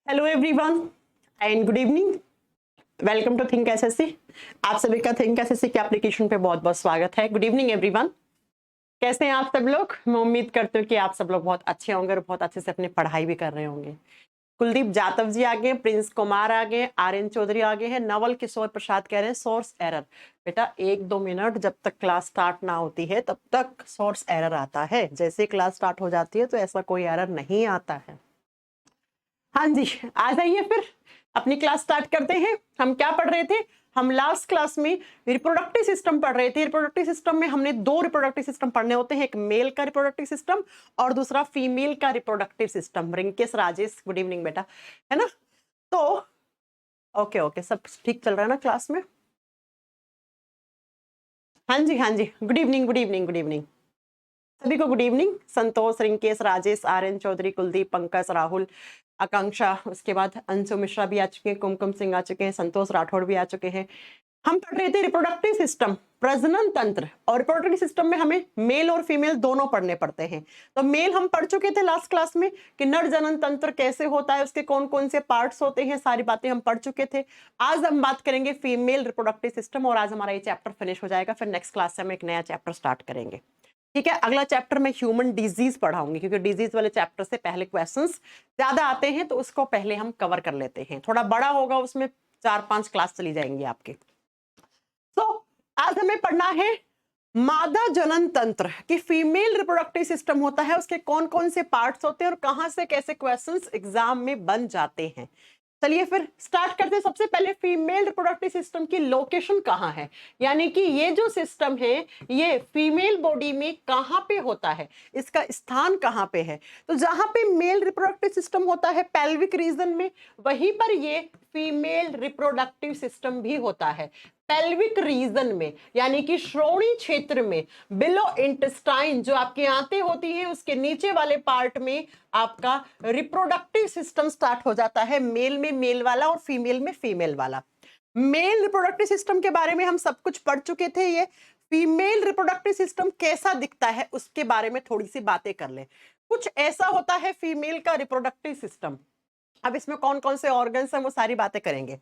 Hello everyone and good evening. Welcome to think SSC. आप सभी का थिंक एसएससी के एप्लीकेशन पे बहुत बहुत स्वागत है। Good evening everyone. कैसे हैं आप सब लोग? मैं उम्मीद करती हूँ कि आप सब लोग बहुत अच्छे होंगे और बहुत अच्छे से अपनी पढ़ाई भी कर रहे होंगे। कुलदीप जाटव जी आगे, प्रिंस कुमार आगे, आर्यन चौधरी आगे है, नवल किशोर प्रसाद कह रहे हैं सोर्स एरर। बेटा 1-2 मिनट जब तक क्लास स्टार्ट ना होती है तब तक सोर्स एरर आता है। जैसे क्लास स्टार्ट हो जाती है तो ऐसा कोई एरर नहीं आता है। हाँ जी, आ जाइए फिर अपनी क्लास स्टार्ट करते हैं। हम क्या पढ़ रहे थे? हम लास्ट क्लास में रिप्रोडक्टिव सिस्टम पढ़ रहे थे। रिप्रोडक्टिव सिस्टम में हमने दो रिप्रोडक्टिव सिस्टम पढ़ने होते हैं, एक मेल का रिप्रोडक्टिव सिस्टम और दूसरा फीमेल का reproductive system. Rinkesh Rajesh good evening बेटा, है ना? तो ओके ओके, सब ठीक चल रहा है ना क्लास में? हाँ जी हाँ जी, good evening good evening good evening सभी को। Good evening. संतोष, रिंकेश, राजेश, आर्यन चौधरी, कुलदीप, पंकज, राहुल, आकांक्षा, उसके बाद अंशु मिश्रा भी आ चुके हैं, कुमकुम सिंह आ चुके हैं, संतोष राठौड़ भी आ चुके हैं। हम पढ़ रहे थे रिप्रोडक्टिव सिस्टम, प्रजनन तंत्र। और रिप्रोडक्टिव सिस्टम में हमें मेल और फीमेल दोनों पढ़ने पड़ते हैं। तो मेल हम पढ़ चुके थे लास्ट क्लास में कि नर जनन तंत्र कैसे होता है, उसके कौन कौन से पार्ट्स होते हैं, सारी बातें हम पढ़ चुके थे। आज हम बात करेंगे फीमेल रिप्रोडक्टिव सिस्टम और आज हमारा ये चैप्टर फिनिश हो जाएगा। फिर नेक्स्ट क्लास से हम एक नया चैप्टर स्टार्ट करेंगे। ठीक है, अगला चैप्टर मैं ह्यूमन डिजीज पढ़ाऊंगी क्योंकि डिजीज वाले चैप्टर से पहले क्वेश्चंस ज्यादा आते हैं, तो उसको पहले हम कवर कर लेते हैं। थोड़ा बड़ा होगा, उसमें 4-5 क्लास चली जाएंगी आपके। तो आज हमें पढ़ना है मादा जनन तंत्र की फीमेल रिप्रोडक्टिव सिस्टम होता है, उसके कौन कौन से पार्ट्स होते हैं और कहां से कैसे क्वेश्चंस एग्जाम में बन जाते हैं। चलिए फिर स्टार्ट करते हैं। सबसे पहले फीमेल रिप्रोडक्टिव सिस्टम की लोकेशन कहाँ है, यानी कि ये जो सिस्टम है ये फीमेल बॉडी में कहाँ पे होता है, इसका स्थान कहाँ पे है। तो जहां पे मेल रिप्रोडक्टिव सिस्टम होता है पेल्विक रीजन में, वहीं पर ये फीमेल रिप्रोडक्टिव सिस्टम भी होता है पेल्विक रीजन में, यानी कि श्रोणी क्षेत्र में, बिलो इंटेस्टाइन जो आपकी आंतें होती हैं उसके नीचे वाले पार्ट में आपका रिप्रोडक्टिव सिस्टम स्टार्ट हो जाता है। मेल में मेल वाला और फीमेल में फीमेल वाला। मेल रिप्रोडक्टिव सिस्टम के बारे में हम सब कुछ पढ़ चुके थे। ये फीमेल रिप्रोडक्टिव सिस्टम कैसा दिखता है उसके बारे में थोड़ी सी बातें कर ले। कुछ ऐसा होता है फीमेल का रिप्रोडक्टिव सिस्टम। अब इसमें कौन कौन से ऑर्गन्स हैं वो सारी बातें करेंगे।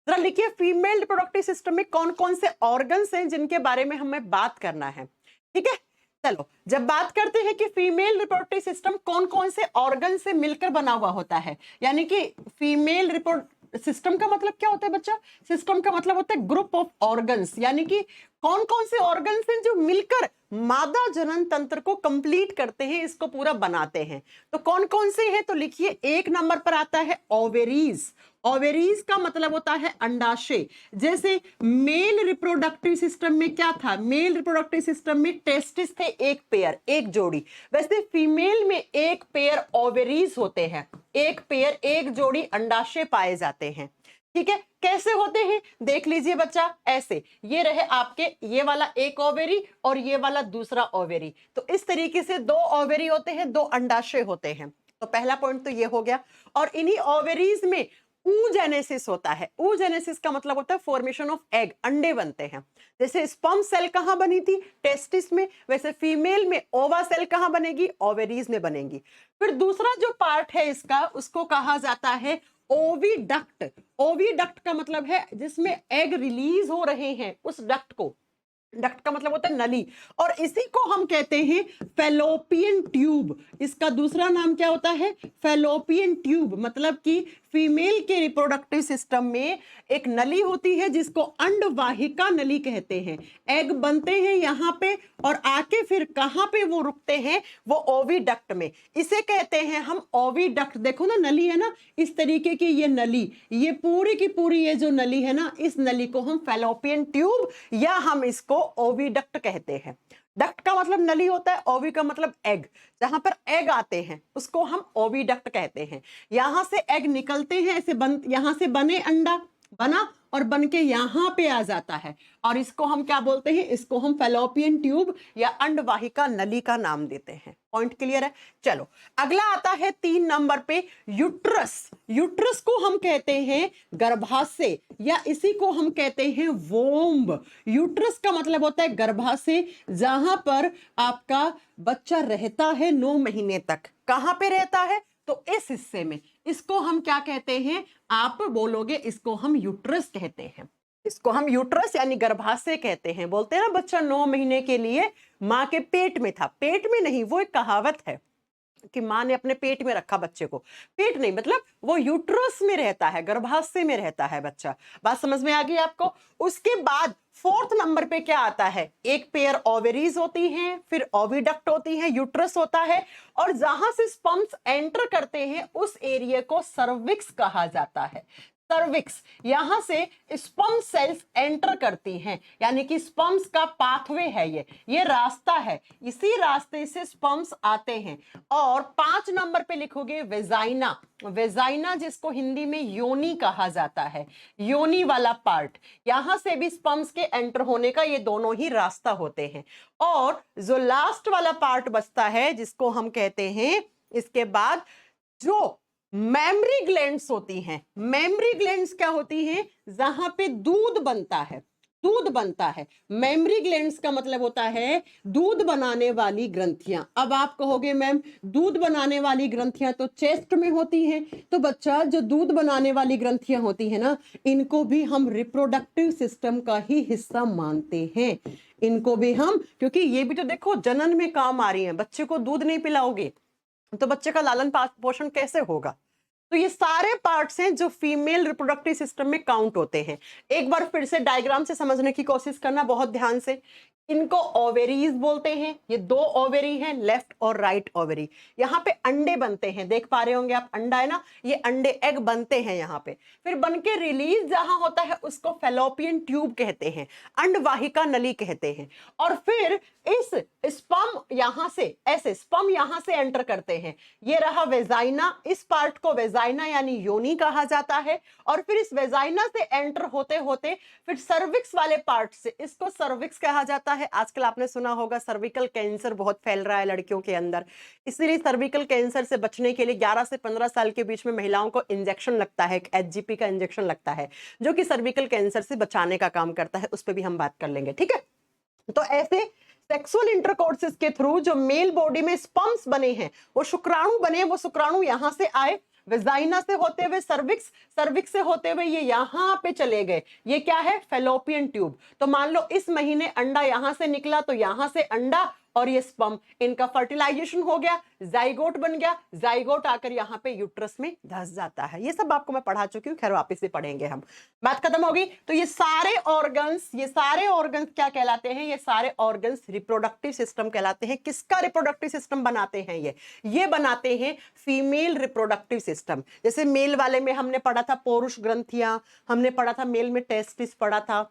जरा लिखिए फीमेल रिप्रोडक्टिव सिस्टम में कौन कौन से ऑर्गन्स हैं जिनके बारे में हमें बात करना है। ठीक है, चलो जब बात करते हैं कि फीमेल रिप्रोडक्टिव सिस्टम कौन कौन से ऑर्गन से मिलकर बना हुआ होता है, यानी कि फीमेल रिप्रोडक्टिव सिस्टम का मतलब क्या होता है बच्चा? सिस्टम का मतलब होता है ग्रुप ऑफ ऑर्गन्स, यानी कि कौन कौन से ऑर्गन्स हैं जो मिलकर मादा जनन तंत्र को कंप्लीट करते हैं, इसको पूरा बनाते हैं। तो कौन कौन से हैं? तो लिखिए, एक नंबर पर आता है ओवेरीज। ओवेरीज का मतलब होता है अंडाशय। जैसे मेल रिप्रोडक्टिव सिस्टम में क्या था? मेल रिप्रोडक्टिव सिस्टम में टेस्टिस थे, एक पेयर, एक जोड़ी। वैसे फीमेल में एक पेयर ओवेरीज होते हैं, एक पेयर, एक जोड़ी अंडाशय पाए जाते हैं। ठीक है, कैसे होते हैं देख लीजिए बच्चा। ऐसे ये रहे आपके, ये वाला एक ओवेरी और ये वाला दूसरा ओवेरी। तो इस तरीके से दो ओवेरी होते हैं, दो अंडाशय होते हैं। तो पहला पॉइंट तो ये हो गया। और इन्हीं ओवेरीज में oogenesis होता है। oogenesis का मतलब होता है फॉर्मेशन ऑफ एग, अंडे बनते हैं। जैसे स्पर्म सेल कहां बनी थी? टेस्टिस में। वैसे फीमेल में ओवा सेल कहां बनेगी? ओवेरीज में बनेगी। फिर दूसरा जो पार्ट है इसका, उसको कहा जाता है ओविडक्ट। ओविडक्ट का मतलब है जिसमें एग रिलीज हो रहे हैं, उस डक्ट को, डक्ट का मतलब होता है नली, और इसी को हम कहते हैं फैलोपियन ट्यूब। इसका दूसरा नाम क्या होता है? Fallopian tube. मतलब कि फीमेल के रिप्रोडक्टिव सिस्टम में एक नली होती है जिसको अंडवाहिका नली कहते हैं। एग बनते हैं यहाँ पे और आके फिर कहाँ पे वो रुकते हैं? वो ओविडक्ट में। इसे कहते हैं हम ओविडक्ट। देखो ना, नली है ना, इस तरीके की ये नली, ये पूरी की पूरी ये जो नली है ना, इस नली को हम फैलोपियन ट्यूब या हम इसको ओविडक्ट कहते हैं। डक्ट का मतलब नली होता है, ओवी का मतलब एग। जहां पर एग आते हैं उसको हम ओविडक्ट कहते हैं। यहां से एग निकलते हैं, ऐसे यहां से बने, अंडा बना और बन के यहां पे आ जाता है, और इसको हम क्या बोलते हैं? इसको हम फैलोपियन ट्यूब या अंडवाहिका नली का नाम देते हैं। पॉइंट क्लियर है? चलो अगला आता है 3 नंबर पे यूट्रस। यूट्रस को हम कहते हैं गर्भाशय या इसी को हम कहते हैं वोम्ब। यूट्रस का मतलब होता है गर्भाशय, जहां पर आपका बच्चा रहता है 9 महीने तक। कहां पे रहता है? तो इस हिस्से में इसको हम क्या कहते हैं, आप बोलोगे इसको हम यूट्रस कहते हैं। इसको हम यूट्रस यानी गर्भाशय कहते हैं। बोलते हैं ना बच्चा 9 महीने के लिए माँ के पेट में था, पेट में नहीं, वो एक कहावत है कि माँ ने अपने पेट में रखा बच्चे को, पेट नहीं मतलब वो यूट्रस में रहता है, गर्भाशय में रहता है बच्चा। बात समझ में आ गई आपको। उसके बाद 4th नंबर पे क्या आता है, एक पेयर ओवेरीज होती हैं, फिर ओविडक्ट होती है, यूट्रस होता है, और जहां से स्पर्म्स एंटर करते हैं उस एरिया को सर्विक्स कहा जाता है। सर्विक्स, यहां से स्पर्म सेल्स एंटर करती हैं, यानी कि स्पर्म्स का पाथवे है, ये रास्ता है, इसी रास्ते से स्पर्म्स आते हैं। और 5 नंबर पे लिखोगे वेजाइना। वेजाइना जिसको हिंदी में योनि कहा जाता है, योनि वाला पार्ट, यहां से भी स्पर्म्स के एंटर होने का ये दोनों ही रास्ता होते हैं। और जो लास्ट वाला पार्ट बचता है जिसको हम कहते हैं, इसके बाद जो मेमरी ग्लैंड्स होती हैं, मेमरी ग्लैंड्स क्या होती हैं, जहां पे दूध बनता है, दूध बनता है। मेमरी ग्लैंड्स का मतलब होता है दूध बनाने वाली ग्रंथियां। अब आप कहोगे मैम दूध बनाने वाली ग्रंथियां तो चेस्ट में होती हैं, तो बच्चा जो दूध बनाने वाली ग्रंथियां होती है ना, इनको भी हम रिप्रोडक्टिव सिस्टम का ही हिस्सा मानते हैं। इनको भी हम, क्योंकि ये भी तो देखो जनन में काम आ रही है। बच्चे को दूध नहीं पिलाओगे तो बच्चे का लालन पोषण कैसे होगा। तो ये सारे पार्ट्स हैं जो फीमेल रिप्रोडक्टिव सिस्टम में काउंट होते हैं। एक बार फिर से डायग्राम से समझने की कोशिश करना बहुत ध्यान से। इनको ओवेरीज बोलते हैं, ये 2 ओवेरी हैं, लेफ्ट और राइट ओवेरी। यहाँ पे अंडे बनते हैं, देख पा रहे होंगे आप, अंडा है ना, ये अंडे एग बनते हैं यहाँ पे। फिर बनके रिलीज जहां होता है उसको फैलोपियन ट्यूब कहते हैं, अंडवाहिका नली कहते हैं। और फिर इस स्पर्म यहां से ऐसे स्पर्म यहां से एंटर करते हैं, ये रहा वेजाइना, इस पार्ट को वेजाइना यानी योनि कहा जाता है। और फिर इस वेजाइना से एंटर होते होते फिर सर्विक्स वाले पार्ट से, इसको सर्विक्स कहा जाता है। आजकल आपने सुना होगा सर्विकल कैंसर बहुत फैल रहा है लड़कियों के अंदर, इसलिए सर्विकल कैंसर से बचने के लिए 11 से 15 साल के बीच में महिलाओं को इंजेक्शन लगता है, HGP का इंजेक्शन लगता है, जो कि सर्विकल कैंसर से बचाने का काम करता है। उस पर भी हम बात कर लेंगे, ठीक है। तो ऐसे सेक्सुअल इंटरकोर्सेस के थ्रू जो मेल बॉडी में स्पर्म्स बने हैं, वो शुक्राणु बने, वो शुक्राणु यहां से आए, वेजाइना से होते हुए सर्विक्स, सर्विक्स से होते हुए ये यहां पे चले गए, ये क्या है, फैलोपियन ट्यूब। तो मान लो इस महीने अंडा यहां से निकला, तो यहां से अंडा और ये स्पर्म, इनका फर्टिलाइजेशन हो गया, जाइगोट बन गया, जाइगोट आकर यहाँ पे यूट्रस में धस जाता है। ये सब आपको मैं पढ़ा चुकी हूँ, खैर वापस से पढ़ेंगे हम, बात खत्म होगी। तो ये सारे ऑर्गन्स क्या कहलाते हैं, ये सारे ऑर्गन्स रिप्रोडक्टिव सिस्टम कहलाते हैं। किसका रिप्रोडक्टिव सिस्टम बनाते हैं, ये बनाते हैं फीमेल रिप्रोडक्टिव सिस्टम। जैसे मेल वाले में हमने पढ़ा था पुरुष ग्रंथियां, हमने पढ़ा था मेल में टेस्टिस पढ़ा था,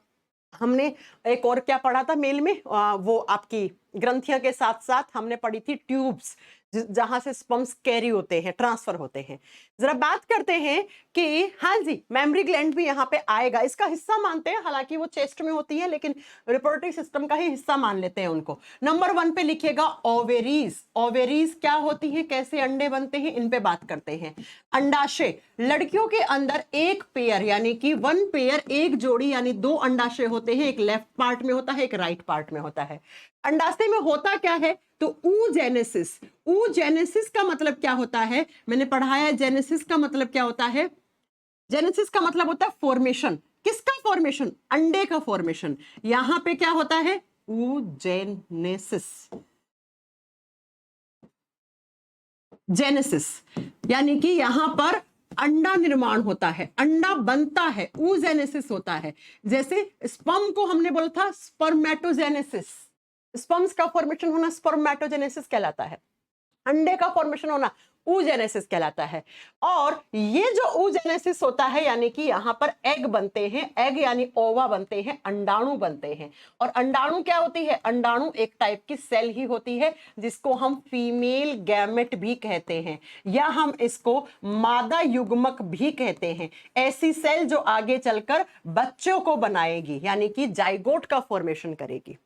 हमने एक और क्या पढ़ा था मेल में, वो आपकी ग्रंथियों के साथ साथ हमने पढ़ी थी ट्यूब्स, जहां से स्पर्म्स कैरी होते हैं, ट्रांसफर होते हैं। जरा बात करते हैं कि हाँ जी मेमरी ग्लैंड भी यहाँ पे आएगा, इसका हिस्सा मानते हैं, हालांकि वो चेस्ट में होती है लेकिन रिप्रोडक्टिव सिस्टम का ही हिस्सा मान लेते हैं उनको। नंबर 1 पे लिखिएगा ओवेरीज। ओवेरीज क्या होती है, कैसे अंडे बनते हैं, इन पे बात करते हैं। अंडाशय, लड़कियों के अंदर एक पेयर यानी कि 1 पेयर, एक जोड़ी यानी 2 अंडाशय होते हैं, एक लेफ्ट पार्ट में होता है, एक राइट पार्ट में होता है। अंडाशय में होता क्या है, तो oogenesis, oogenesis का मतलब क्या होता है, मैंने पढ़ाया जेनेसिस का मतलब क्या होता है, जेनेसिस का मतलब होता है फॉर्मेशन। किसका फॉर्मेशन, अंडे का फॉर्मेशन। यहां पे क्या होता है, oogenesis, जेनेसिस यानी कि यहां पर अंडा निर्माण होता है, अंडा बनता है, oogenesis होता है। जैसे स्पर्म को हमने बोला था स्पर्मेटोजेनेसिस, स्पर्म्स का फॉर्मेशन होना स्पर्मेटोजेनेसिस कहलाता है, अंडे का फॉर्मेशन होना oogenesis कहलाता है। और ये जो oogenesis होता है यानी कि यहाँ पर एग बनते हैं, एग यानी ओवा बनते हैं, अंडाणु बनते हैं। और अंडाणु क्या होती है, अंडाणु एक टाइप की सेल ही होती है जिसको हम फीमेल गैमेट भी कहते हैं, या हम इसको मादा युग्मक भी कहते हैं। ऐसी सेल जो आगे चलकर बच्चों को बनाएगी, यानी कि जाइगोट का फॉर्मेशन करेगी।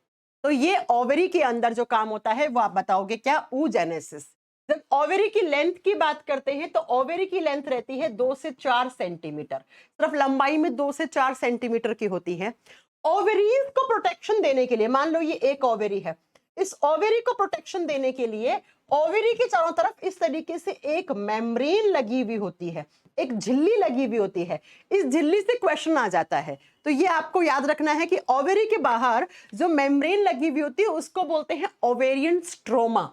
तो ये ओवरी के अंदर जो काम होता है वो आप बताओगे क्या, oogenesis। जब ओवरी की लेंथ की बात करते हैं तो ओवरी की लेंथ रहती है 2 से 4 सेंटीमीटर, सिर्फ लंबाई में 2 से 4 सेंटीमीटर की होती है। ओवरीज को प्रोटेक्शन देने के लिए, मान लो ये एक ओवरी है, इस ओवरी को प्रोटेक्शन देने के लिए ओवरी के चारों तरफ इस तरीके से एक मेम्ब्रेन लगी हुई होती है, एक झिल्ली लगी हुई होती है। इस झिल्ली से क्वेश्चन आ जाता है, तो ये आपको याद रखना है कि ओवरी के बाहर जो मेम्ब्रेन लगी हुई होती है उसको बोलते हैं ओवेरियन स्ट्रोमा।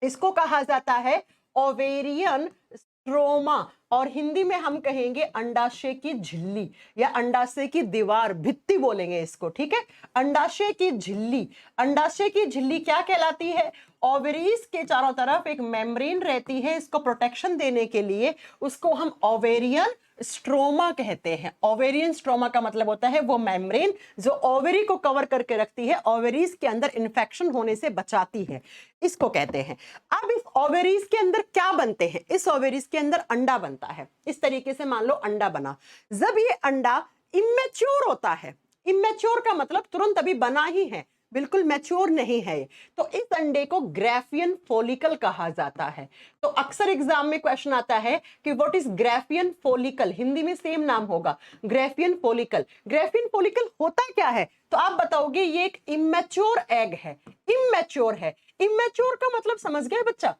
इसको कहा जाता है ओवेरियन स्ट्रोमा, और हिंदी में हम कहेंगे अंडाशय की झिल्ली या अंडाशय की दीवार, भित्ति बोलेंगे इसको, ठीक है। अंडाशय की झिल्ली, अंडाशय की झिल्ली क्या कहलाती है? ओवेरीज के चारों तरफ एक मेम्ब्रेन रहती है, इसको प्रोटेक्शन देने के लिए उसको हम ओवेरियन स्ट्रोमा कहते हैं। ओवेरियन स्ट्रोमा का मतलब होता है वो मेम्ब्रेन जो ओवरी को कवर करके रखती है, ओवरीज के अंदर इंफेक्शन होने से बचाती है, इसको कहते हैं। अब इस ओवरीज के अंदर क्या बनते हैं? इस ओवरीज के अंदर अंडा बनता है। इस तरीके से मान लो अंडा बना, जब ये अंडा इमेच्योर होता है, इमेच्योर का मतलब तुरंत अभी बना ही है, बिल्कुल मैच्योर नहीं है, तो इस अंडे को ग्राफियन फॉलिकल कहा जाता है। तो अक्सर एग्जाम में क्वेश्चन आता है कि what is Graafian follicle, Hindi में सेम नाम होगा ग्राफियन फॉलिकल। ग्राफियन फॉलिकल होता क्या है? तो आप बताओगे ये एक इमेच्योर एग है, इमेच्योर है। इमेच्योर का मतलब समझ गए बच्चा?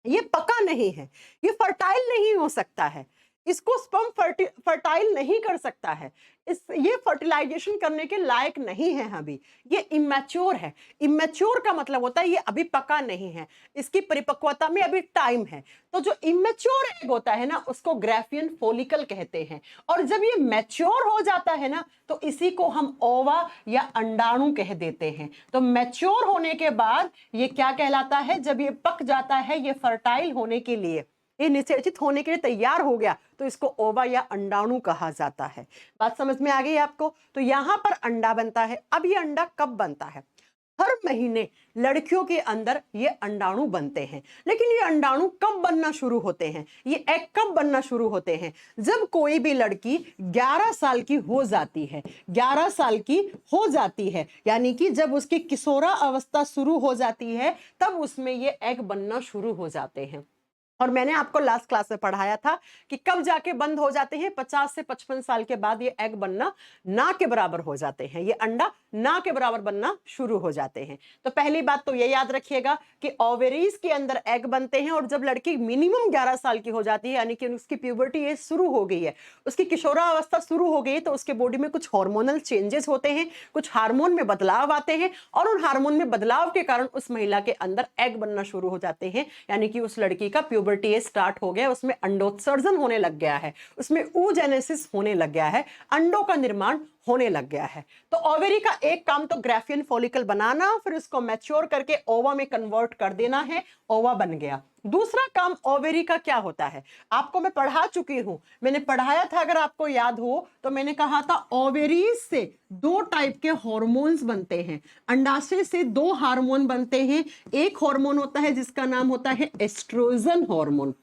ये पका नहीं है, ये फर्टाइल नहीं हो सकता है, इसको स्पर्म फर्टाइल नहीं कर सकता है, ये फर्टिलाइजेशन करने के लायक नहीं है अभी, ये इमेच्योर है। इमेच्योर का मतलब होता है ये अभी पका नहीं है, इसकी परिपक्वता में अभी टाइम है। तो जो इमेच्योर एग होता है ना उसको ग्राफियन फॉलिकल कहते हैं, और जब ये मैच्योर हो जाता है ना तो इसी को हम ओवा या अंडाणु कह देते हैं। तो मैच्योर होने के बाद ये क्या कहलाता है? जब ये पक जाता है, ये फर्टाइल होने के लिए, ये निषेचित होने के लिए तैयार हो गया, तो इसको ओवा या अंडाणु कहा जाता है। बात समझ में आ गई आपको? तो यहां पर अंडा बनता है। अब ये अंडा कब बनता है? हर महीने लड़कियों के अंदर ये अंडाणु बनते हैं। लेकिन ये अंडाणु कब बनना शुरू होते हैं, ये एग कब बनना शुरू होते हैं? जब कोई भी लड़की 11 साल की हो जाती है, 11 साल की हो जाती है, यानी कि जब उसकी किशोरा अवस्था शुरू हो जाती है, तब उसमें ये एग बनना शुरू हो जाते हैं। और मैंने आपको लास्ट क्लास में पढ़ाया था कि कब जाके बंद हो जाते हैं? 50 से 55 साल के बाद ये एग बनना ना के बराबर हो जाते हैं, ये अंडा ना के बराबर बनना शुरू हो जाते हैं। तो पहली बात तो ये याद रखिएगा कि ओवेरीज के अंदर एग बनते हैं, और जब लड़की मिनिमम 11 साल की हो जाती है, यानी कि उसकी प्यूबर्टी एज शुरू हो गई है, उसकी किशोरावस्था शुरू हो गई है, तो उसके बॉडी में कुछ हार्मोनल चेंजेस होते हैं, कुछ हार्मोन में बदलाव आते हैं, और उन हार्मोन में बदलाव के कारण उस महिला के अंदर एग बनना शुरू हो जाते हैं, यानी कि उस लड़की का प्यूबर्टी एज स्टार्ट हो गया, उसमें अंडोत्सर्जन होने लग गया है, उसमें oogenesis होने लग गया है, अंडों का निर्माण होने लग गया है। तो ओवेरी का एक काम तो ग्राफियन फॉलिकल बनाना, फिर उसको मैच्योर करके ओवा में कन्वर्ट कर देना है, ओवा बन गया। दूसरा काम ओवेरी का क्या होता है? आपको मैं पढ़ा चुकी हूं, मैंने पढ़ाया था, अगर आपको याद हो तो मैंने कहा था ओवेरीज से 2 टाइप के हार्मोन्स बनते हैं, अंडाशय से 2 हार्मोन बनते हैं। एक हार्मोन होता है जिसका नाम होता है एस्ट्रोजन हार्मोन,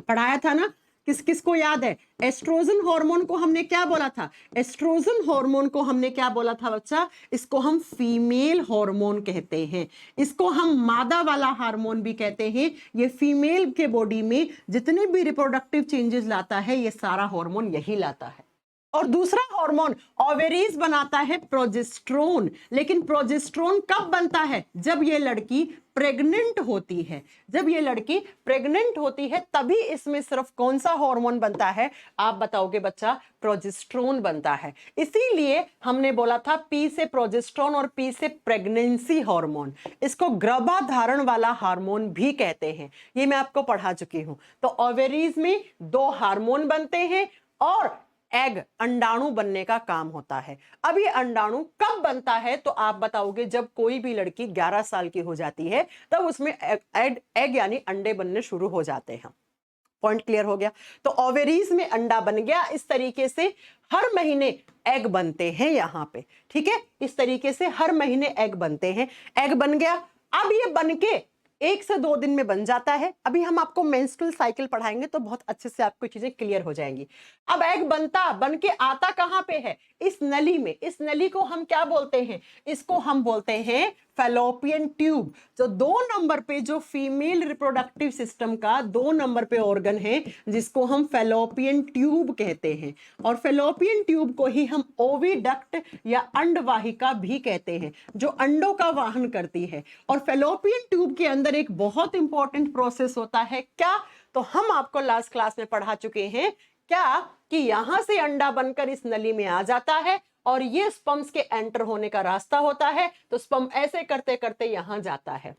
पढ़ाया था ना? किस किस को याद है? एस्ट्रोजन हार्मोन को हमने क्या बोला था? एस्ट्रोजन हार्मोन को हमने क्या बोला था बच्चा? इसको हम फीमेल हार्मोन कहते हैं, इसको हम मादा वाला हार्मोन भी कहते हैं। ये फीमेल के बॉडी में जितने भी रिप्रोडक्टिव चेंजेस लाता है, ये सारा हार्मोन यही लाता है। और दूसरा हार्मोन ओवेरीज बनाता है प्रोजेस्टेरोन। लेकिन प्रोजेस्टेरोन कब बनता है? जब ये लड़की प्रेग्नेंट होती है, जब ये लड़की प्रेग्नेंट होती है तभी इसमें सिर्फ कौन सा हार्मोन बनता है? आप बताओगे बच्चा, प्रोजेस्टेरोन बनता है। इसीलिए हमने बोला था पी से प्रोजेस्टेरोन और पी से प्रेगनेंसी हार्मोन, इसको गर्भाधारण वाला हार्मोन भी कहते हैं, ये मैं आपको पढ़ा चुकी हूं। तो ओवेरीज में 2 हार्मोन बनते हैं और एग अंडाणु बनने का काम होता है। अब ये अंडाणु कब बनता है? तो आप बताओगे जब कोई भी लड़की 11 साल की हो जाती है, तब उसमें एग यानी अंडे बनने शुरू हो जाते हैं। पॉइंट क्लियर हो गया? तो ओवेरीज में अंडा बन गया। इस तरीके से हर महीने एग बनते हैं यहां पे, ठीक है? इस तरीके से हर महीने एग बनते हैं। एग बन गया, अब ये बनके 1 से 2 दिन में बन जाता है। अभी हम आपको मेंस्ट्रुअल साइकिल पढ़ाएंगे तो बहुत अच्छे से आपको चीजें क्लियर हो जाएंगी। अब एग बन के आता कहां पे है? इस नली में। इस नली को हम क्या बोलते हैं? इसको हम बोलते हैं फेलोपियन ट्यूब। जो 2 नंबर पे जो फीमेल रिप्रोडक्टिव सिस्टम का 2 नंबर पे ऑर्गन है जिसको हम फेलोपियन ट्यूब कहते हैं, और फेलोपियन ट्यूब को ही हम ओविडक्ट या अंडवाहिका भी कहते हैं, जो अंडों का वाहन करती है। और फेलोपियन ट्यूब के अंदर एक बहुत इंपॉर्टेंट प्रोसेस होता है, क्या? तो हम आपको लास्ट क्लास में पढ़ा चुके हैं क्या, कि यहां से अंडा बनकर इस नली में आ जाता है और ये स्पर्म्स के एंटर होने का रास्ता होता है। तो स्पर्म ऐसे करते करते यहां जाता है,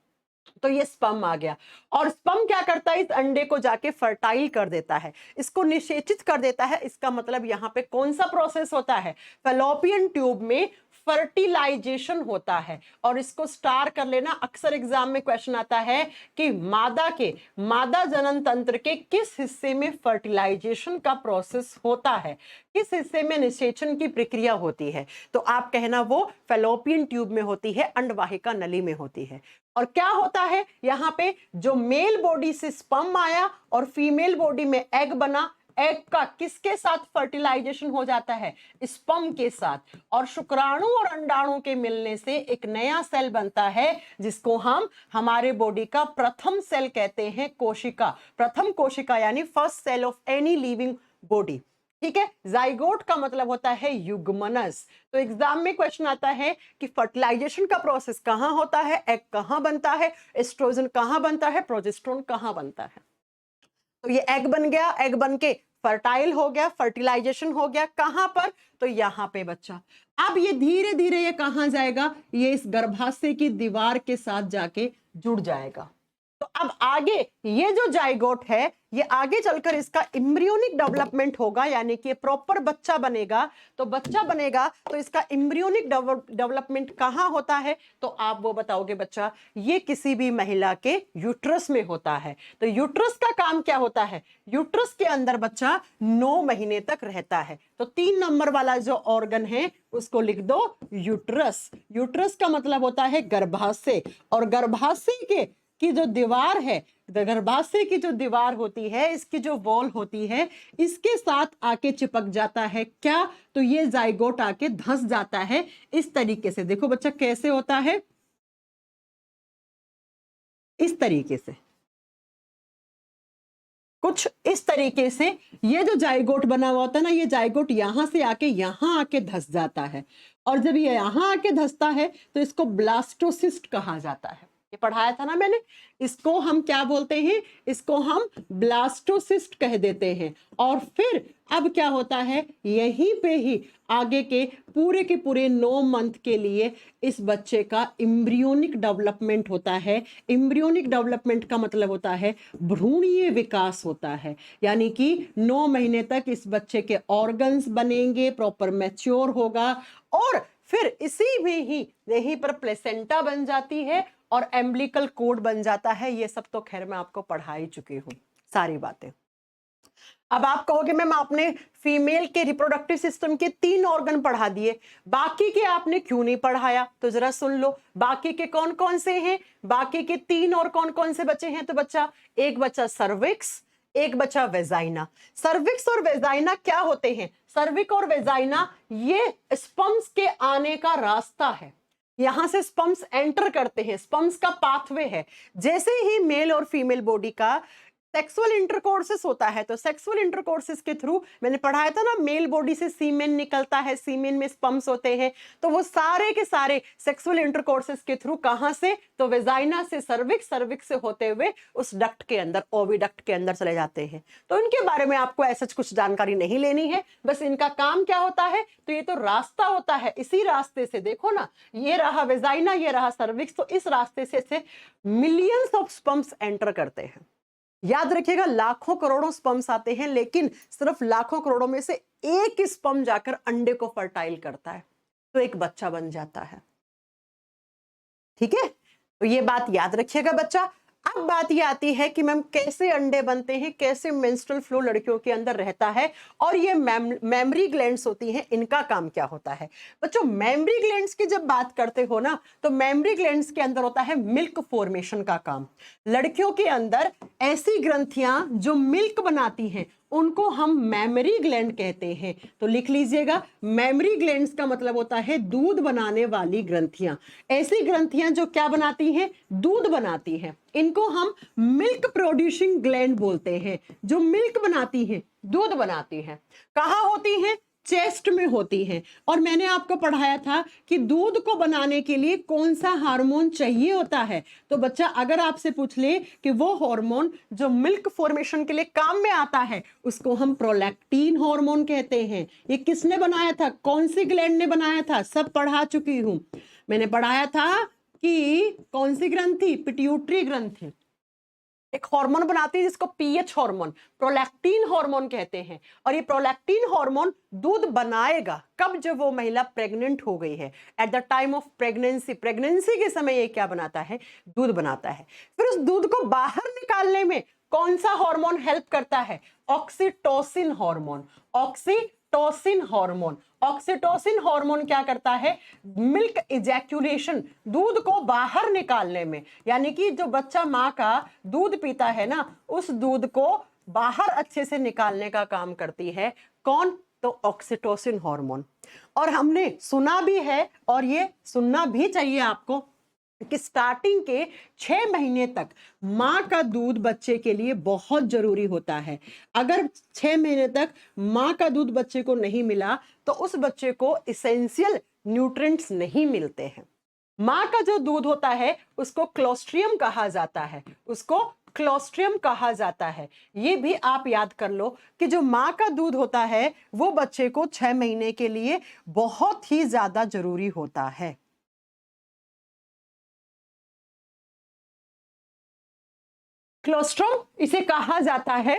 तो ये स्पर्म आ गया, और स्पर्म क्या करता है, इस अंडे को जाके फर्टाइल कर देता है, इसको निषेचित कर देता है। इसका मतलब यहां पे कौन सा प्रोसेस होता है, फेलोपियन ट्यूब में फर्टिलाइजेशन होता है। और इसको स्टार कर लेना, अक्सर एग्जाम में क्वेश्चन आता है कि मादा जनन तंत्र के किस हिस्से में फर्टिलाइजेशन का प्रोसेस होता है, किस हिस्से में निषेचन की प्रक्रिया होती है, तो आप कहना वो फेलोपियन ट्यूब में होती है, अंडवाहिका नली में होती है। और क्या होता है यहाँ पे, जो मेल बॉडी से स्पर्म आया और फीमेल बॉडी में एग बना, एग का किसके साथ फर्टिलाइजेशन हो जाता है, स्पर्म के साथ, और शुक्राणु और अंडाणु के मिलने से एक नया सेल बनता है जिसको हम हमारे बॉडी का प्रथम सेल कहते हैं, कोशिका। प्रथम कोशिका यानी first cell of any living body. ठीक है, जाइगोट का मतलब होता है युग्मनस। तो एग्जाम में क्वेश्चन आता है कि फर्टिलाइजेशन का प्रोसेस कहां होता है, एग कहां बनता है, एस्ट्रोजन कहां बनता है, प्रोजेस्टेरोन कहां बनता है। तो ये एग बन गया, एग बन के फर्टाइल हो गया, फर्टिलाइजेशन हो गया, कहां पर, तो यहां पे बच्चा। अब ये धीरे धीरे ये कहां जाएगा, ये इस गर्भाशय की दीवार के साथ जाके जुड़ जाएगा। तो अब आगे ये जो जाइगोट है, ये आगे चलकर इसका एम्ब्रियोनिक डेवलपमेंट होगा, यानी कि प्रॉपर बच्चा बनेगा। तो बच्चा बनेगा तो इसका एम्ब्रियोनिक डेवलपमेंट कहां होता है, तो आप वो बताओगे बच्चा, ये किसी भी महिला के यूट्रस में होता है। तो यूट्रस का काम क्या होता है, यूट्रस के अंदर बच्चा 9 महीने तक रहता है। तो 3 नंबर वाला जो ऑर्गन है उसको लिख दो यूट्रस। यूट्रस का मतलब होता है गर्भाशय, और गर्भाशय के की जो दीवार है, गर्भाशय की जो दीवार होती है, इसकी जो वॉल होती है, इसके साथ आके चिपक जाता है क्या, तो ये जाइगोट आके धंस जाता है इस तरीके से। देखो बच्चा कैसे होता है, इस तरीके से, कुछ इस तरीके से ये जो जाइगोट बना हुआ होता है ना, ये जाइगोट यहां से आके यहां आके धंस जाता है, और जब ये यहां आके धंसता है तो इसको ब्लास्टोसिस्ट कहा जाता है। ये पढ़ाया था ना मैंने, इसको हम क्या बोलते हैं, इसको हम ब्लास्टोसिस्ट कह देते हैं। और फिर अब क्या होता है, यहीं पे ही आगे के पूरे 9 मंथ के लिए इस बच्चे का एम्ब्रियोनिक डेवलपमेंट होता है। एम्ब्रियोनिक डेवलपमेंट का मतलब होता है भ्रूणीय विकास होता है, यानी कि 9 महीने तक इस बच्चे के ऑर्गन्स बनेंगे, प्रॉपर मैच्योर होगा, और फिर इसी में ही यहीं पर प्लेसेंटा बन जाती है और एम्बिलिकल कोड बन जाता है। ये सब तो खैर मैं आपको पढ़ा ही चुकी हूं सारी बातें। अब आप कहोगे मैम आपने फीमेल के रिप्रोडक्टिव सिस्टम के 3 ऑर्गन पढ़ा दिए, बाकी के आपने क्यों नहीं पढ़ाया, तो जरा सुन लो बाकी के कौन कौन से हैं। बाकी के 3 और कौन कौन से बचे हैं, तो बच्चा एक बच्चा सर्विक्स, एक बचा वेजाइना। सर्विक्स और वेजाइना क्या होते हैं, सर्विक और वेजाइना ये स्पर्म्स के आने का रास्ता है, यहां से स्पर्म्स एंटर करते हैं, स्पर्म्स का पाथवे है। जैसे ही मेल और फीमेल बॉडी का सेक्सुअल इंटरकोर्सेस होता है, तो सेक्सुअल इंटरकोर्सेस के थ्रू मैंने पढ़ाया था ना, मेल बॉडी से सीमेन निकलता है, सीमेन में स्पर्म्स होते हैं, तो वो सारे के सारे सेक्सुअल इंटरकोर्सेस के थ्रू कहां से, तो वेजाइना से सर्विक्स, सर्विक्स से होते हुए उस डक्ट के अंदर, ओविडक्ट के अंदर चले जाते हैं। तो इनके बारे में आपको ऐसा कुछ जानकारी नहीं लेनी है, बस इनका काम क्या होता है, तो ये तो रास्ता होता है, इसी रास्ते से देखो ना, ये रहा वेजाइना, ये रहा सर्विक्स, तो इस रास्ते से मिलियंस ऑफ स्पर्म्स एंटर करते हैं। याद रखिएगा लाखों करोड़ों स्पर्म्स आते हैं, लेकिन सिर्फ लाखों करोड़ों में से एक स्पर्म जाकर अंडे को फर्टाइल करता है, तो एक बच्चा बन जाता है। ठीक है, तो ये बात याद रखिएगा बच्चा। अब बात ये आती है कि मैम कैसे अंडे बनते हैं, कैसे मेंस्ट्रुअल फ्लो लड़कियों के अंदर रहता है, और ये मेमरी ग्लैंड्स होती हैं, इनका काम क्या होता है। बच्चों मेमरी ग्लैंड्स की जब बात करते हो ना, तो मेमरी ग्लैंड्स के अंदर होता है मिल्क फॉर्मेशन का काम। लड़कियों के अंदर ऐसी ग्रंथियां जो मिल्क बनाती हैं उनको हम मैमरी ग्लैंड कहते हैं। तो लिख लीजिएगा, मैमरी ग्लैंड्स का मतलब होता है दूध बनाने वाली ग्रंथियां। ऐसी ग्रंथियां जो क्या बनाती हैं, दूध बनाती हैं। इनको हम मिल्क प्रोड्यूसिंग ग्लैंड बोलते हैं, जो मिल्क बनाती हैं, दूध बनाती हैं। कहाँ होती हैं, चेस्ट में होती हैं। और मैंने आपको पढ़ाया था कि दूध को बनाने के लिए कौन सा हार्मोन चाहिए होता है। तो बच्चा अगर आपसे पूछ ले कि वो हार्मोन जो मिल्क फॉर्मेशन के लिए काम में आता है, उसको हम प्रोलैक्टिन हार्मोन कहते हैं। ये किसने बनाया था, कौन सी ग्लैंड ने बनाया था, सब पढ़ा चुकी हूं। मैंने पढ़ाया था कि कौन सी ग्रंथि, पिट्यूटरी ग्रंथि एक हार्मोन बनाती है जिसको पीएच हार्मोन, प्रोलैक्टिन हार्मोन कहते हैं। और ये प्रोलैक्टिन हार्मोन दूध बनाएगा कब, जब वो महिला प्रेग्नेंट हो गई है, at the time of pregnancy. Pregnancy के समय ये क्या बनाता है, दूध बनाता है। फिर उस दूध को बाहर निकालने में कौन सा हार्मोन हेल्प करता है, oxytocin hormone. Oxytocin hormone, oxytocin hormone क्या करता है, मिल्क इजैक्यूलेशन, दूध को बाहर निकालने में, यानी कि जो बच्चा माँ का दूध पीता है ना, उस दूध को बाहर अच्छे से निकालने का काम करती है। कौन, तो ऑक्सीटोसिन हार्मोन। और हमने सुना भी है, और ये सुनना भी चाहिए आपको, कि स्टार्टिंग के 6 महीने तक माँ का दूध बच्चे के लिए बहुत जरूरी होता है। अगर 6 महीने तक माँ का दूध बच्चे को नहीं मिला तो उस बच्चे को इसेंशियल न्यूट्रिएंट्स नहीं मिलते हैं। माँ का जो दूध होता है उसको क्लोस्ट्रियम कहा जाता है, उसको क्लोस्ट्रियम कहा जाता है। ये भी आप याद कर लो कि जो माँ का दूध होता है वो बच्चे को 6 महीने के लिए बहुत ही ज्यादा जरूरी होता है। क्लोस्ट्रम इसे कहा जाता है,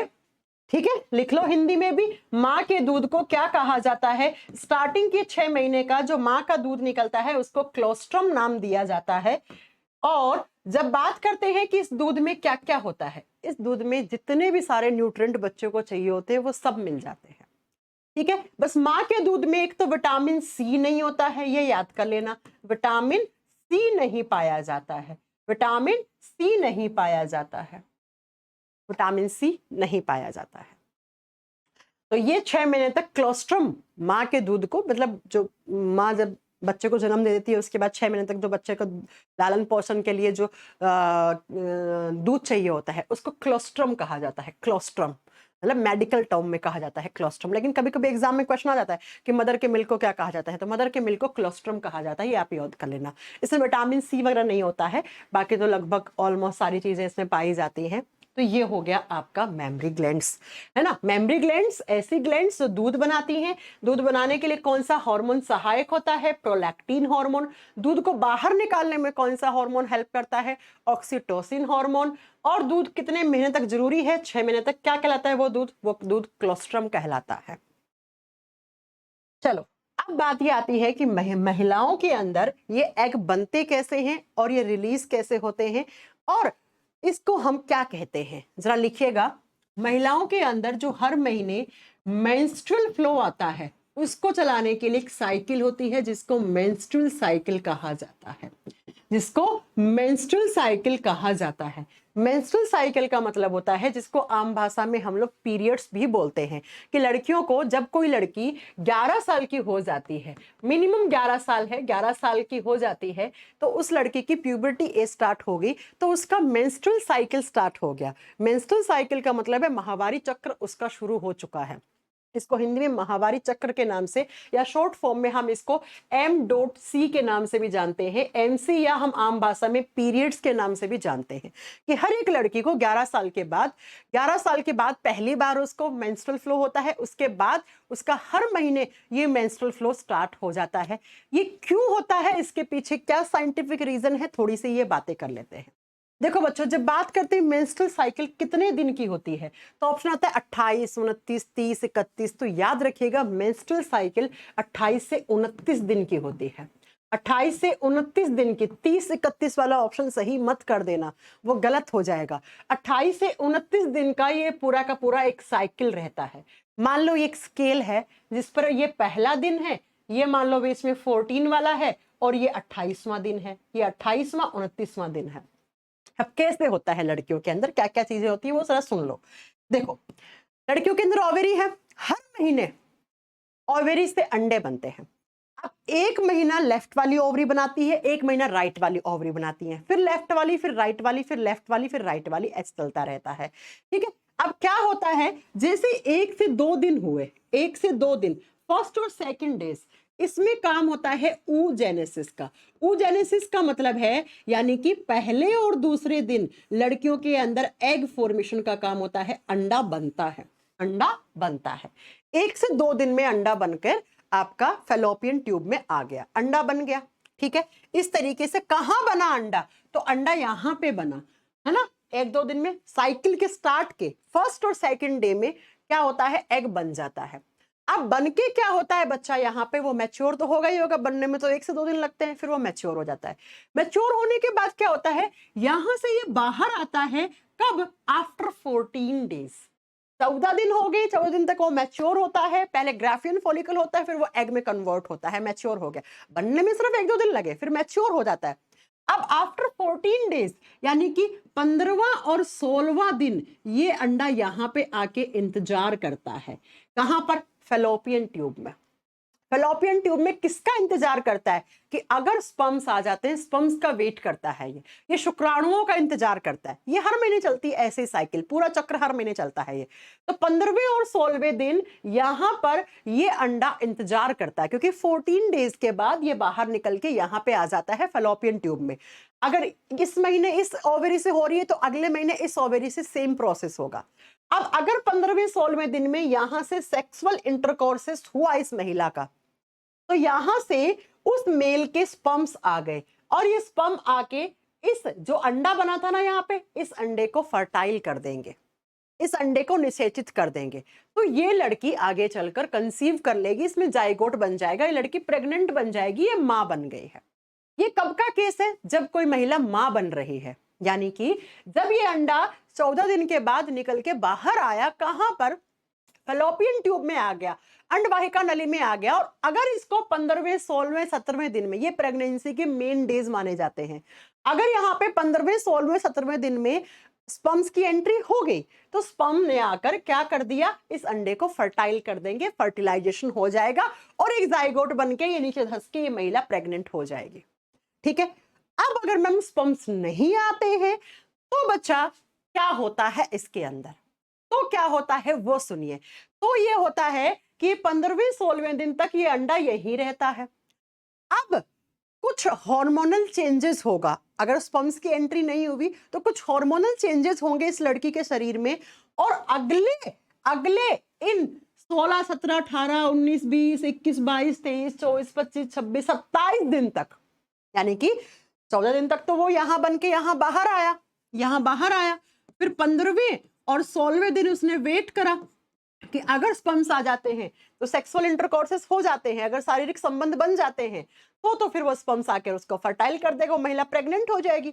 ठीक है, लिख लो हिंदी में भी। माँ के दूध को क्या कहा जाता है, स्टार्टिंग के 6 महीने का जो माँ का दूध निकलता है उसको क्लोस्ट्रम नाम दिया जाता है। और जब बात करते हैं कि इस दूध में क्या क्या होता है, इस दूध में जितने भी सारे न्यूट्रिएंट बच्चों को चाहिए होते हैं वो सब मिल जाते हैं, ठीक है। बस माँ के दूध में एक तो विटामिन सी नहीं होता है, ये याद कर लेना, विटामिन सी नहीं पाया जाता है, विटामिन सी नहीं पाया जाता है, विटामिन सी नहीं पाया जाता है। तो ये 6 महीने तक क्लोस्ट्रम माँ के दूध को, मतलब जो माँ जब बच्चे को जन्म दे देती है उसके बाद 6 महीने तक जो बच्चे को लालन पोषण के लिए जो दूध चाहिए होता है उसको क्लोस्ट्रम कहा जाता है। क्लोस्ट्रम मतलब मेडिकल टर्म में कहा जाता है क्लोस्ट्रम। लेकिन कभी कभी एग्जाम में क्वेश्चन आ जाता है कि मदर के मिल्क को क्या कहा जाता है, तो मदर के मिल्क को क्लोस्ट्रम कहा जाता है, ये आप याद कर लेना। इसमें विटामिन सी वगैरह नहीं होता है, बाकी तो लगभग ऑलमोस्ट सारी चीजें इसमें पाई जाती हैं। तो ये हो गया आपका मेमरी ग्लैंड्स, है ना। मेमरी ग्लैंड्स ऐसी ग्लैंड्स जो दूध बनाती हैं। दूध बनाने के लिए कौन सा हार्मोन सहायक होता है, प्रोलैक्टिन हार्मोन। दूध को बाहर निकालने में कौन सा हार्मोन हेल्प करता है, ऑक्सीटोसिन हार्मोन। और दूध कितने महीने तक जरूरी है, 6 महीने तक। क्या कहलाता है वो दूध, वो दूध क्लोस्ट्रम कहलाता है। चलो अब बात ये आती है कि महिलाओं के अंदर ये एग बनते कैसे हैं और ये रिलीज कैसे होते हैं और इसको हम क्या कहते हैं, जरा लिखिएगा। महिलाओं के अंदर जो हर महीने मेंस्ट्रुअल फ्लो आता है उसको चलाने के लिए एक साइकिल होती है जिसको मेंस्ट्रुअल साइकिल कहा जाता है, जिसको मेंस्ट्रुअल साइकिल कहा जाता है। मेंस्ट्रुअल साइकिल का मतलब होता है, जिसको आम भाषा में हम लोग पीरियड्स भी बोलते हैं, कि लड़कियों को जब कोई लड़की 11 साल की हो जाती है, मिनिमम 11 साल है, 11 साल की हो जाती है, तो उस लड़की की प्यूबर्टी एज स्टार्ट हो गई, तो उसका मेंस्ट्रुअल साइकिल स्टार्ट हो गया। मेंस्ट्रुअल साइकिल का मतलब है माहवारी चक्र उसका शुरू हो चुका है। इसको हिंदी में माहवारी चक्र के नाम से या शॉर्ट फॉर्म में हम इसको M.C के नाम से भी जानते हैं, MC, या हम आम भाषा में पीरियड्स के नाम से भी जानते हैं। कि हर एक लड़की को 11 साल के बाद पहली बार उसको मेंस्ट्रुअल फ्लो होता है, उसके बाद उसका हर महीने ये मेंस्ट्रुअल फ्लो स्टार्ट हो जाता है। ये क्यों होता है, इसके पीछे क्या साइंटिफिक रीजन है, थोड़ी सी ये बातें कर लेते हैं। देखो बच्चों, जब बात करते हैं मेंस्ट्रुअल साइकिल कितने दिन की होती है, तो ऑप्शन आता है 28, 29, 30, 31। तो याद रखिएगा मेंस्ट्रुअल साइकिल 28 से 29 दिन की होती है। 28 से 29 दिन की, 30 31 वाला ऑप्शन सही मत कर देना, वो गलत हो जाएगा। 28 से 29 दिन का ये पूरा का पूरा एक साइकिल रहता है। मान लो एक स्केल है जिस पर ये पहला दिन है, ये मान लो इसमें 14 वाला है, और ये 28वां दिन है, ये 28वां 29वां दिन है। अब कैसे होता है लड़कियों के अंदर क्या क्या चीजें होती है वो जरा सुन लो। देखो, लड़कियों के अंदर ओवेरी है, हर महीने ओवेरी से अंडे बनते हैं। अब एक महीना लेफ्ट वाली ओवरी बनाती है, एक महीना राइट वाली ओवरी बनाती है, फिर लेफ्ट वाली, फिर राइट वाली, फिर लेफ्ट वाली, फिर राइट वाली, ऐसे चलता रहता है। ठीक है, अब क्या होता है, जैसे 1 से 2 दिन हुए, 1 से 2 दिन, फर्स्ट और सेकंड डेज, इसमें काम होता है oogenesis का। oogenesis का मतलब है यानी कि पहले और दूसरे दिन लड़कियों के अंदर एग फॉर्मेशन का काम होता है, अंडा बनता है, अंडा बनता है। 1 से 2 दिन में अंडा बनकर आपका फेलोपियन ट्यूब में आ गया, अंडा बन गया। ठीक है, इस तरीके से कहां बना अंडा, तो अंडा यहां पे बना, है ना। 1-2 दिन में साइकिल के स्टार्ट के फर्स्ट और सेकंड डे में क्या होता है, एग बन जाता है। अब बन के क्या होता है बच्चा, यहाँ पे वो मैच्योर तो होगा ही होगा, बनने में तो 1 से 2 दिन लगते हैं, फिर वो मैच्योर हो जाता है। मैच्योर होने के बाद क्या होता है, यहां से ये बाहर आता है, कब, आफ्टर 14 डेज। 14 दिन हो गए, 14 दिन तक वो मैच्योर होता है, पहले ग्राफियन फॉलिकल होता है, फिर वो एग में कन्वर्ट होता है, मैच्योर हो गया। बनने में सिर्फ 1-2 दिन लगे, फिर मैच्योर हो जाता है। अब आफ्टर 14 डेज यानी कि 15वां और 16वां दिन ये अंडा यहां पे आके इंतजार करता है, कहां पर, फेलोपियन ट्यूब में। फेलोपियन ट्यूब में किसका इंतजार करता है, कि अगर स्पर्म्स आ जाते हैं, स्पर्म्स का वेट करता है, ये शुक्राणुओं का इंतजार करता है। ये हर महीने चलती है ऐसे साइकिल, पूरा चक्र हर महीने चलता है ये। तो 15वें और 16वें दिन यहां पर ये अंडा इंतजार करता है, क्योंकि 14 डेज के बाद ये बाहर निकल के यहां पे आ जाता है फेलोपियन ट्यूब में। अगर इस महीने इस ओवरी से हो रही है, तो अगले महीने इस ओवरी से सेम प्रोसेस होगा। अब अगर 15वें 16वें दिन में यहां से सेक्सुअल इंटरकोर्सेस हुआ इस महिला का, तो यहां से उस मेल के स्पर्म्स आ गए, और ये स्पर्म आके इस जो अंडा बना था ना यहाँ पे, इस अंडे को फर्टाइल कर देंगे, इस अंडे को निषेचित कर देंगे। तो ये लड़की आगे चलकर कंसीव कर लेगी, इसमें जाइगोट बन जाएगा, ये लड़की प्रेग्नेंट बन जाएगी, ये मां बन गई है। ये कब का केस है, जब कोई महिला मां बन रही है, यानी कि जब ये अंडा 14 दिन के बाद निकल के बाहर आया, कहां पर, फेलोपियन ट्यूब में आ गया, अंडवाहिका नली में आ गया। और अगर इसको 15वें 16वें 17वें दिन में, ये प्रेगनेंसी के मेन डेज माने जाते हैं, अगर यहाँ पे 15वें 16वें 17वें दिन में स्पर्म्स की एंट्री हो गई, तो स्पर्म ने आकर क्या कर दिया, इस अंडे को फर्टाइल कर देंगे, फर्टिलाइजेशन हो जाएगा, और एक जाइगोट बन के ये नीचे धंस के ये महिला प्रेग्नेंट हो जाएगी। ठीक है, अब अगर मैम स्पर्म्स नहीं आते हैं, तो बच्चा क्या होता है इसके अंदर, तो क्या होता है वो सुनिए। तो ये होता है कि 15वें 16वें दिन तक ये अंडा यही रहता है। अब कुछ हार्मोनल चेंजेस होगा, अगर स्पर्म्स की एंट्री नहीं हुई तो कुछ हार्मोनल चेंजेस होंगे इस लड़की के शरीर में, और अगले अगले इन 16 17 18 19 20 21 22 23 24 25 26 27 दिन तक, यानी कि 14 दिन तक तो वो यहां बन के यहां बाहर आया, यहां बाहर आया, फिर 15वें और 16वें दिन उसने वेट करा कि अगर स्पर्म्स आ जाते हैं तो सेक्सुअल इंटरकोर्सेस हो जाते हैं, अगर शारीरिक संबंध बन जाते हैं, तो फिर वो स्पर्म्स आकर उसको फर्टाइल कर देगा, वो महिला प्रेग्नेंट हो जाएगी।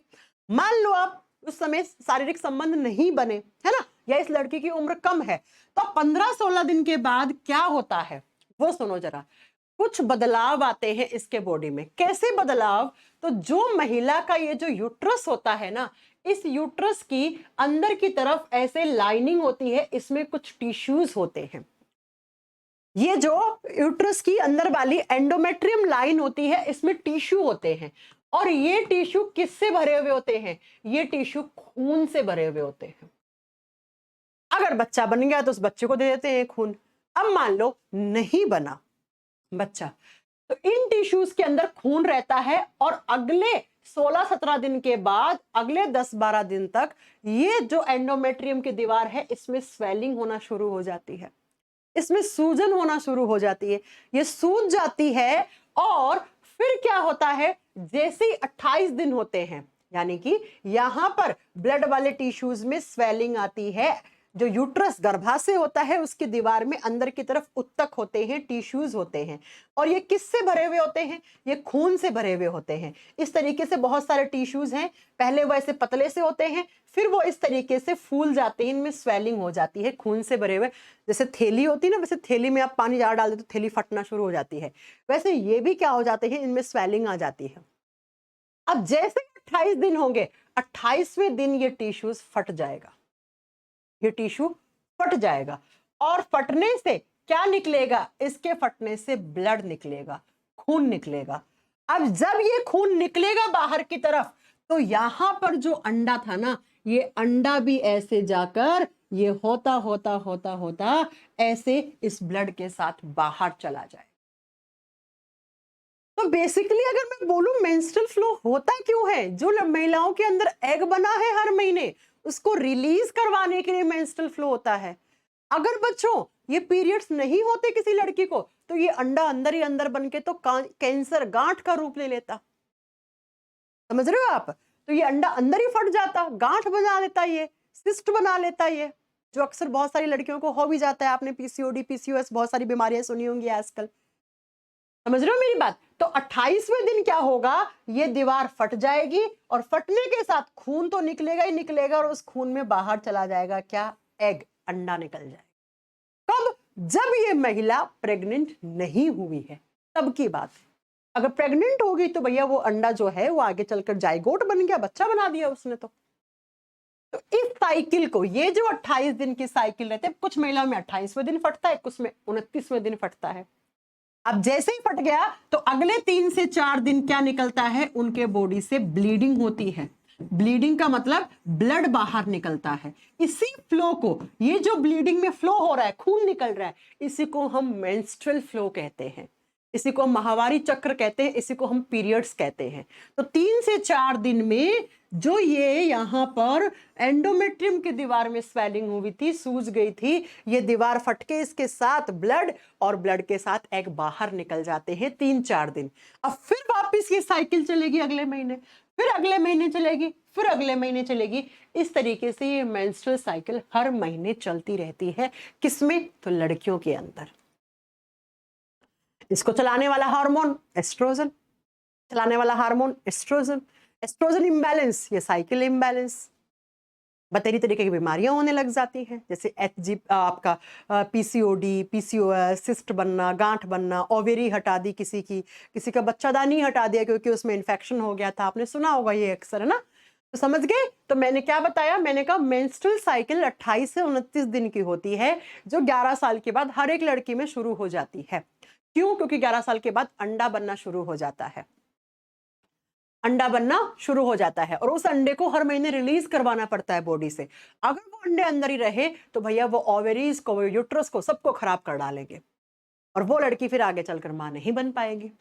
मान लो आप उस समय शारीरिक संबंध नहीं बने, है ना, या इस लड़की की उम्र कम है, तो 15-16 दिन के बाद क्या होता है वो सुनो जरा। कुछ बदलाव आते हैं इसके बॉडी में। कैसे बदलाव, तो जो महिला का ये जो यूट्रस होता है ना, इस यूट्रस की अंदर की तरफ ऐसे लाइनिंग होती है, इसमें कुछ टिश्यूज होते हैं। ये जो यूट्रस की अंदर वाली एंडोमेट्रियम लाइन होती है, इसमें टिश्यू होते हैं, और ये टिश्यू किससे भरे हुए होते हैं, ये टिश्यू खून से भरे हुए होते हैं। अगर बच्चा बन गया तो उस बच्चे को दे देते हैं खून। अब मान लो नहीं बना बच्चा, तो इन टिश्यूज के अंदर खून रहता है, और अगले 16-17 दिन के बाद अगले 10-12 दिन तक ये जो एंडोमेट्रियम की दीवार है, इसमें स्वेलिंग होना शुरू हो जाती है, इसमें सूजन होना शुरू हो जाती है, ये सूज जाती है। और फिर क्या होता है, जैसे ही 28 दिन होते हैं, यानी कि यहां पर ब्लड वाले टिश्यूज में स्वेलिंग आती है, जो यूट्रस गर्भाशय होता है उसकी दीवार में अंदर की तरफ उत्तक होते हैं, टिश्यूज होते हैं, और ये किससे भरे हुए होते हैं, ये खून से भरे हुए होते हैं। इस तरीके से बहुत सारे टिश्यूज हैं, पहले वो ऐसे पतले से होते हैं, फिर वो इस तरीके से फूल जाते हैं, इनमें स्वेलिंग हो जाती है, खून से भरे हुए। जैसे थैली होती है ना, वैसे थैली में आप पानी ज्यादा डाल देते तो थैली फटना शुरू हो जाती है, वैसे ये भी क्या हो जाते हैं, इनमें स्वेलिंग आ जाती है। अब जैसे 28 दिन होंगे, 28वें दिन ये टिश्यूज फट जाएगा, ये टिश्यू फट जाएगा, और फटने से क्या निकलेगा, इसके फटने से ब्लड निकलेगा, खून निकलेगा। अब जब ये खून निकलेगा बाहर की तरफ, तो यहां पर जो अंडा था ना, ये अंडा भी ऐसे जाकर ये होता होता होता होता ऐसे इस ब्लड के साथ बाहर चला जाए। तो बेसिकली अगर मैं बोलूं मेंस्ट्रुअल फ्लो होता क्यों है, जो महिलाओं के अंदर एग बना है हर महीने, उसको रिलीज करवाने के लिए मेंस्ट्रुअल फ्लो होता है। अगर बच्चों ये पीरियड्स नहीं होते किसी लड़की को, तो ये अंडा अंदर ही अंदर बन के तो कैंसर, गांठ का रूप ले लेता। समझ रहे हो आप? तो ये अंडा अंदर ही फट जाता, गांठ बना लेता, ये सिस्ट बना लेता, ये जो अक्सर बहुत सारी लड़कियों को हो भी जाता है। आपने पीसीओडी, पीसीओएस, बहुत सारी बीमारियां सुनी होंगी आजकल। समझ रहे हो मेरी बात? तो 28वें दिन क्या होगा, ये दीवार फट जाएगी और फटने के साथ खून तो निकलेगा ही निकलेगा, और उस खून में बाहर चला जाएगा क्या, एग, अंडा निकल जाएगा। कब? जब ये महिला प्रेग्नेंट नहीं हुई है, तब की बात है। अगर प्रेग्नेंट हो गई तो भैया वो अंडा जो है वो आगे चलकर जाइगोट बन गया, बच्चा बना दिया उसने। तो इस साइकिल को, ये जो 28 दिन की साइकिल रहती है, कुछ महिलाओं में 28वें दिन फटता है, कुछ में 29वें दिन फटता है। अब जैसे ही फट गया तो अगले 3 से 4 दिन क्या निकलता है, उनके बॉडी से ब्लीडिंग होती है। ब्लीडिंग का मतलब ब्लड बाहर निकलता है। इसी फ्लो को, ये जो ब्लीडिंग में फ्लो हो रहा है, खून निकल रहा है, इसी को हम मेंस्ट्रुअल फ्लो कहते हैं, इसी को माहवारी चक्र कहते हैं, इसी को हम पीरियड्स कहते हैं। तो 3 से 4 दिन में जो ये यहाँ पर एंडोमेट्रियम की दीवार में स्वेलिंग हुई थी, सूज गई थी, ये दीवार फटके इसके साथ ब्लड और ब्लड के साथ एग बाहर निकल जाते हैं 3-4 दिन। अब फिर वापस ये साइकिल चलेगी अगले महीने, फिर अगले महीने चलेगी, फिर अगले महीने चलेगी। इस तरीके से ये मेंस्ट्रुअल साइकिल हर महीने चलती रहती है। किसमें? तो लड़कियों के अंदर। इसको चलाने वाला हार्मोन एस्ट्रोजन, चलाने वाला हार्मोन एस्ट्रोजन। एस्ट्रोजन इम्बैलेंस, ये साइकिल इम्बैलेंस, बतेरी तरीके की बीमारियां होने लग जाती हैं, जैसे एचजी, आपका पीसीओडी, पीसीओएस, सिस्ट बनना, गांठ बनना, ओवेरी हटा दी किसी का बच्चादानी हटा दिया क्योंकि उसमें इन्फेक्शन हो गया था। आपने सुना होगा ये अक्सर, है ना? तो समझ गए? तो मैंने क्या बताया, मैंने कहा मेंस्ट्रुअल साइकिल 28 से 29 दिन की होती है, जो 11 साल के बाद हर एक लड़की में शुरू हो जाती है। क्यों? क्योंकि 11 साल के बाद अंडा बनना शुरू हो जाता है, अंडा बनना शुरू हो जाता है, और उस अंडे को हर महीने रिलीज करवाना पड़ता है बॉडी से। अगर वो अंडे अंदर ही रहे तो भैया वो ओवेरीज को, यूट्रस को, सबको खराब कर डालेंगे, और वो लड़की फिर आगे चलकर मां नहीं बन पाएगी।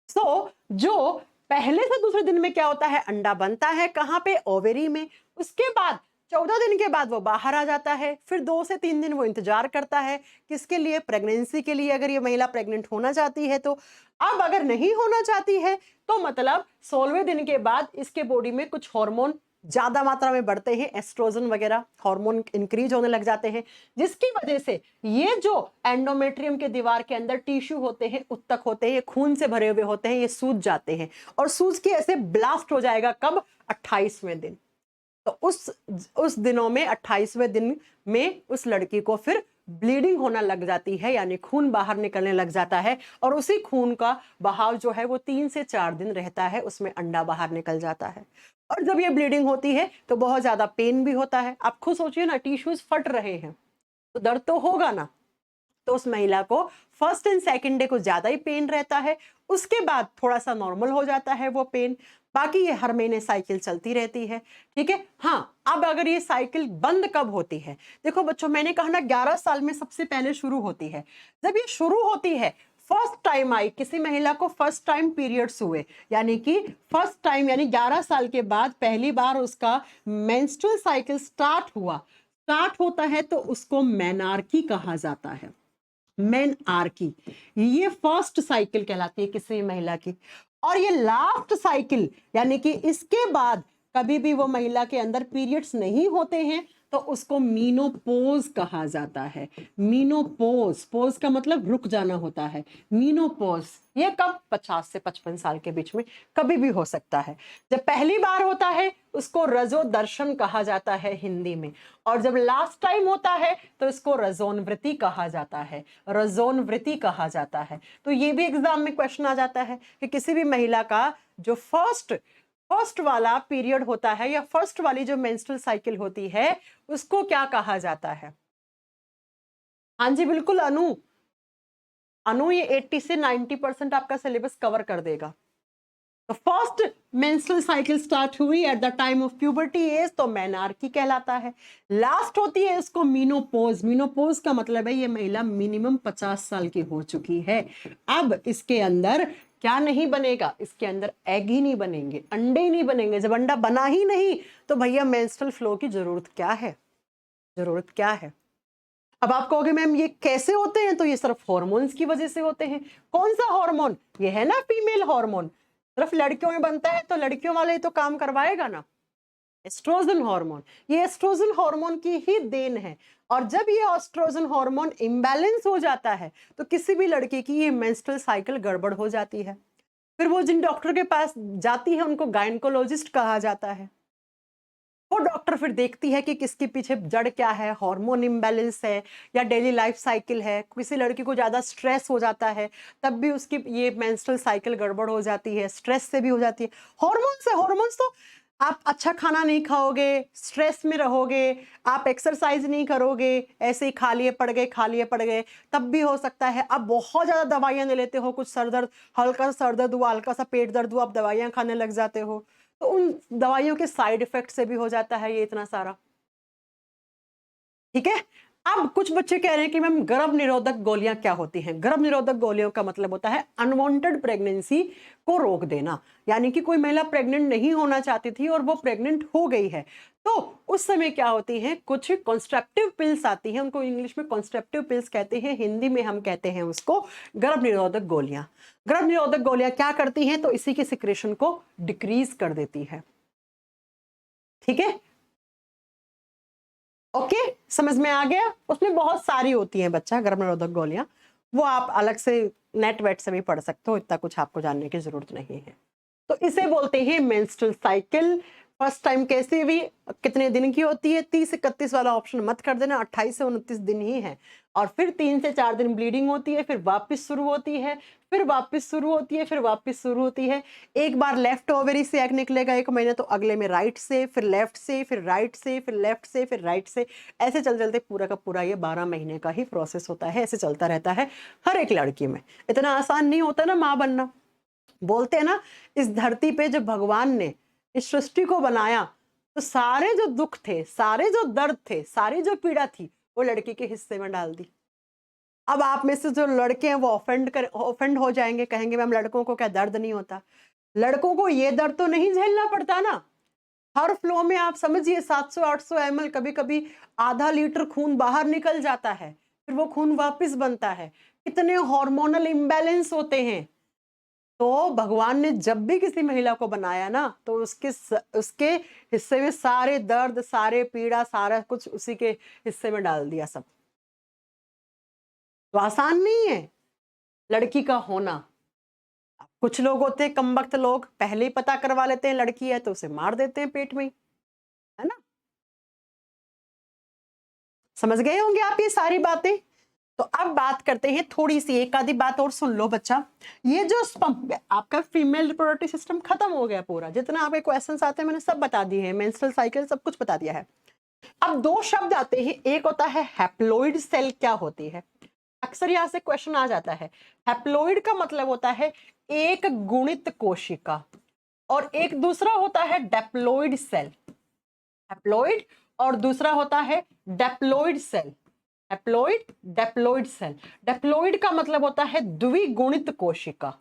जो पहले से दूसरे दिन में क्या होता है, अंडा बनता है, कहां पे? ओवेरी में। उसके बाद 14 दिन के बाद वो बाहर आ जाता है, फिर 2 से 3 दिन वो इंतजार करता है, किसके लिए? प्रेगनेंसी के लिए, अगर ये महिला प्रेग्नेंट होना चाहती है तो। अब अगर नहीं होना चाहती है तो मतलब 16वें दिन के बाद इसके बॉडी में कुछ हार्मोन ज्यादा मात्रा में बढ़ते हैं, एस्ट्रोजन वगैरह हार्मोन इंक्रीज होने लग जाते हैं, जिसकी वजह से ये जो एंडोमेट्रियम के दीवार के अंदर टिश्यू होते हैं, उत्तक होते हैं, ये खून से भरे हुए होते हैं, ये सूज जाते हैं, और सूज के ऐसे ब्लास्ट हो जाएगा। कब? 28वें दिन। तो उस दिनों में 28वें दिन में उस लड़की को फिर ब्लीडिंग होना लग जाती है, यानी खून बाहर निकलने लग जाता है, और उसी खून का बहाव जो है वो 3 से 4 दिन रहता है, उसमें अंडा बाहर निकल जाता है। और जब ये ब्लीडिंग होती है तो बहुत ज्यादा पेन भी होता है। आप खुद सोचिए ना, टिश्यूज फट रहे हैं तो दर्द तो होगा ना। तो उस महिला को फर्स्ट एंड सेकंड डे को ज्यादा ही पेन रहता है, उसके बाद थोड़ा सा नॉर्मल हो जाता है वो पेन। बाकी ये हर महीने साइकिल चलती रहती है, ठीक है। हाँ, अब अगर ये साइकिल बंद कब होती है? देखो बच्चों, मैंने कहा ना 11 साल में सबसे पहले शुरू होती है। जब ये शुरू होती है, फर्स्ट टाइम आई किसी महिला को, फर्स्ट टाइम पीरियड्स हुए, यानी कि फर्स्ट टाइम, यानी 11 साल के बाद पहली बार उसका मेंस्ट्रुअल साइकिल स्टार्ट हुआ, स्टार्ट होता है, तो उसको मेनार्की कहा जाता है। मेनार्की, ये फर्स्ट साइकिल कहलाती है किसी महिला की। और ये लास्ट साइकिल, यानी कि इसके बाद कभी भी वो महिला के अंदर पीरियड्स नहीं होते हैं, तो उसको मीनोपोज कहा जाता है। मीनोपोज, पोज का मतलब रुक जाना होता है। मीनोपोज ये कब? 50 से 55 साल के बीच में कभी भी हो सकता है। जब पहली बार होता है उसको रजो दर्शन कहा जाता है हिंदी में, और जब लास्ट टाइम होता है तो इसको रजोनवृत्ति कहा जाता है, रजोनवृत्ति कहा जाता है। तो ये भी एग्जाम में क्वेश्चन आ जाता है कि किसी भी महिला का जो फर्स्ट वाला पीरियड होता है, या फर्स्ट वाली जो मेंस्ट्रुअल साइकिल होती है, उसको क्या कहा जाता है? हाँ जी बिल्कुल अनु, अनु ये 80 से 90% आपका सिलेबस कवर कर देगा। तो फर्स्ट मेंस्ट्रुअल साइकिल स्टार्ट हुई at the time of puberty as, तो मेनार्की कहलाता है। लास्ट होती है इसको मीनोपोज। मीनोपोज का मतलब है ये महिला मिनिमम 50 साल की हो चुकी है। अब इसके अंदर क्या नहीं बनेगा, इसके अंदर एग ही नहीं बनेंगे, अंडे ही नहीं बनेंगे। जब अंडा बना ही नहीं तो भैया मेंस्ट्रुअल फ्लो की जरूरत क्या है, जरूरत क्या है। अब आप कहोगे मैम ये कैसे होते हैं, तो ये सिर्फ हॉर्मोन्स की वजह से होते हैं। कौन सा हार्मोन, ये है ना फीमेल हार्मोन, सिर्फ लड़कियों में बनता है तो लड़कियों वाले तो काम करवाएगा ना, एस्ट्रोजन हार्मोन। ये एस्ट्रोजन हार्मोन की ही देन है। और जब ये एस्ट्रोजन हार्मोन इम्बैलेंस हो जाता है तो किसी भी लड़की की ये मेंस्ट्रुअल साइकिल गड़बड़ हो जाती है। फिर वो जिन डॉक्टर के पास जाती है उनको गायनकोलॉजिस्ट कहा जाता है। वो डॉक्टर फिर देखती है कि किसके पीछे जड़ क्या है, हार्मोन इम्बैलेंस है या डेली लाइफ साइकिल है। किसी लड़की को ज़्यादा स्ट्रेस हो जाता है तब भी उसकी ये मेंस्ट्रुअल साइकिल गड़बड़ हो जाती है, स्ट्रेस से भी हो जाती है। हॉर्मोन्स है, हॉर्मोन्स तो आप अच्छा खाना नहीं खाओगे, स्ट्रेस में रहोगे, आप एक्सरसाइज नहीं करोगे, ऐसे ही खा लिए पड़ गए, खा लिए पड़ गए, तब भी हो सकता है। आप बहुत ज़्यादा दवाइयाँ ले लेते हो, कुछ सर दर्द, हल्का सा सर दर्द हुआ, हल्का सा पेट दर्द हुआ, आप दवाइयाँ खाने लग जाते हो, तो उन दवाइयों के साइड इफेक्ट से भी हो जाता है ये इतना सारा। ठीक है। अब कुछ बच्चे कह रहे हैं कि मैम गर्भ निरोधक गोलियां क्या होती हैं। गर्भ निरोधक गोलियों का मतलब होता है अनवांटेड प्रेगनेंसी को रोक देना। यानी कि कोई महिला प्रेग्नेंट नहीं होना चाहती थी और वो प्रेग्नेंट हो गई है, तो उस समय क्या होती है, कुछ कॉन्स्ट्रक्टिव पिल्स आती हैं, उनको इंग्लिश में कॉन्स्ट्रक्टिव पिल्स कहते हैं, हिंदी में हम कहते हैं उसको गर्भ निरोधक गोलियां। गर्भ निरोधक गोलियां क्या करती हैं, तो इसी के सिक्रेशन को डिक्रीज कर देती है। ठीक है, ओके, समझ में आ गया। उसमें बहुत सारी होती हैं बच्चा गर्भ निरोधक गोलियां, वो आप अलग से नेट वेट से भी पढ़ सकते हो, इतना कुछ आपको जानने की जरूरत नहीं है। तो इसे बोलते हैं मेंस्ट्रुअल साइकिल। फर्स्ट टाइम कैसी हुई, कितने दिन की होती है, 30 से 31 वाला ऑप्शन मत कर देना, 28 से 29 दिन ही है। और फिर 3 से 4 दिन ब्लीडिंग होती है, फिर वापस शुरू होती है, फिर वापस शुरू होती है, फिर वापस शुरू होती है। एक बार लेफ्ट ओवरी से एग निकलेगा 1 महीने, तो अगले में राइट से, फिर लेफ्ट से, फिर राइट से, फिर लेफ्ट से, फिर राइट से, ऐसे चल चलते पूरा का पूरा ये 12 महीने का ही प्रोसेस होता है। ऐसे चलता रहता है हर एक लड़की में। इतना आसान नहीं होता ना माँ बनना। बोलते हैं ना, इस धरती पे जब भगवान ने इस सृष्टि को बनाया तो सारे जो दुख थे, सारे जो दर्द थे, सारी जो पीड़ा थी, वो लड़की के हिस्से में डाल दी। अब आप में से जो लड़के हैं वो ऑफेंड हो जाएंगे, कहेंगे मैम लड़कों को क्या दर्द नहीं होता। लड़कों को ये दर्द तो नहीं झेलना पड़ता ना। हर फ्लो में आप समझिए 700-800 ml, कभी कभी आधा लीटर खून बाहर निकल जाता है, फिर वो खून वापस बनता है। कितने हार्मोनल इम्बैलेंस होते हैं। तो भगवान ने जब भी किसी महिला को बनाया ना, तो उसके हिस्से में सारे दर्द, सारे पीड़ा, सारा कुछ उसी के हिस्से में डाल दिया सब। तो आसान नहीं है लड़की का होना। कुछ लोग होते हैं कमबख्त लोग, पहले ही पता करवा लेते हैं लड़की है तो उसे मार देते हैं पेट में ही, है ना। समझ गए होंगे आप ये सारी बातें। तो अब बात करते हैं थोड़ी सी, एक आधी बात और सुन लो बच्चा। ये जो आपका फीमेल रिप्रोडक्टिव सिस्टम खत्म हो गया पूरा, जितना आपके क्वेश्चंस आते हैं मैंने सब बता दिए हैं, मेंस्ट्रुअल साइकिल सब कुछ बता दिया है। अब 2 शब्द आते हैं, एक होता है हैप्लॉइड सेल। क्या होती है, अक्सर यहां से क्वेश्चन आ जाता है। हैप्लॉइड का मतलब होता है एक गुणित कोशिका, और एक दूसरा होता है डेप्लॉइड सेल। हैप्लॉइड और दूसरा होता है diploid cell. Haploid, diploid cell. Diploid का मतलब होता है द्विगुणित कोशिका,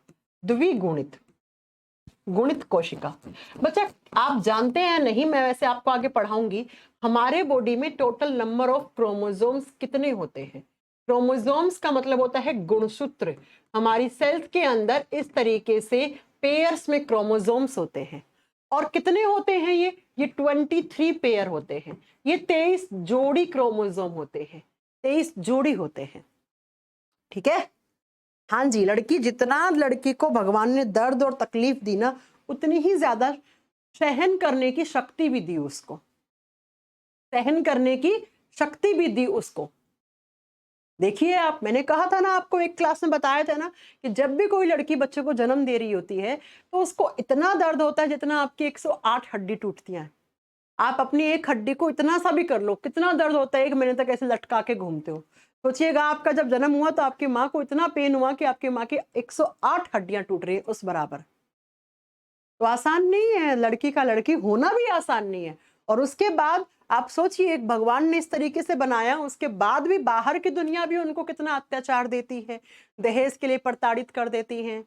द्विगुणित, गुणित कोशिका। बच्चा आप जानते हैं नहीं, मैं वैसे आपको आगे पढ़ाऊंगी, हमारे बॉडी में टोटल नंबर ऑफ क्रोमोसोम्स कितने होते हैं। क्रोमोसोम्स का मतलब होता है गुणसूत्र। हमारी सेल्स के अंदर इस तरीके से पेयर्स में क्रोमोसोम्स होते हैं। और कितने होते हैं ये 23 पेयर होते हैं। ये 23 जोड़ी क्रोमोसोम होते हैं, 23 जोड़ी होते हैं। ठीक है, हाँ जी। लड़की जितना लड़की को भगवान ने दर्द और तकलीफ दी ना, उतनी ही ज्यादा सहन करने की शक्ति भी दी उसको, सहन करने की शक्ति भी दी उसको। देखिए आप, मैंने कहा था ना आपको, एक क्लास में बताया था ना कि जब भी कोई लड़की बच्चे को जन्म दे रही होती है तो उसको इतना दर्द होता है जितना आपकी 108 हड्डी टूटती हैं। आप अपनी एक हड्डी को इतना सा भी कर लो, कितना दर्द होता है, 1 महीने तक ऐसे लटका के घूमते हो। सोचिएगा आपका जब जन्म हुआ तो आपकी माँ को इतना पेन हुआ कि आपकी माँ की 108 हड्डियां टूट रही है उस बराबर। तो आसान नहीं है, लड़की का लड़की होना भी आसान नहीं है। और उसके बाद आप सोचिए, एक भगवान ने इस तरीके से बनाया, उसके बाद भी बाहर की दुनिया भी उनको कितना अत्याचार देती है। दहेज के लिए प्रताड़ित कर देती हैं,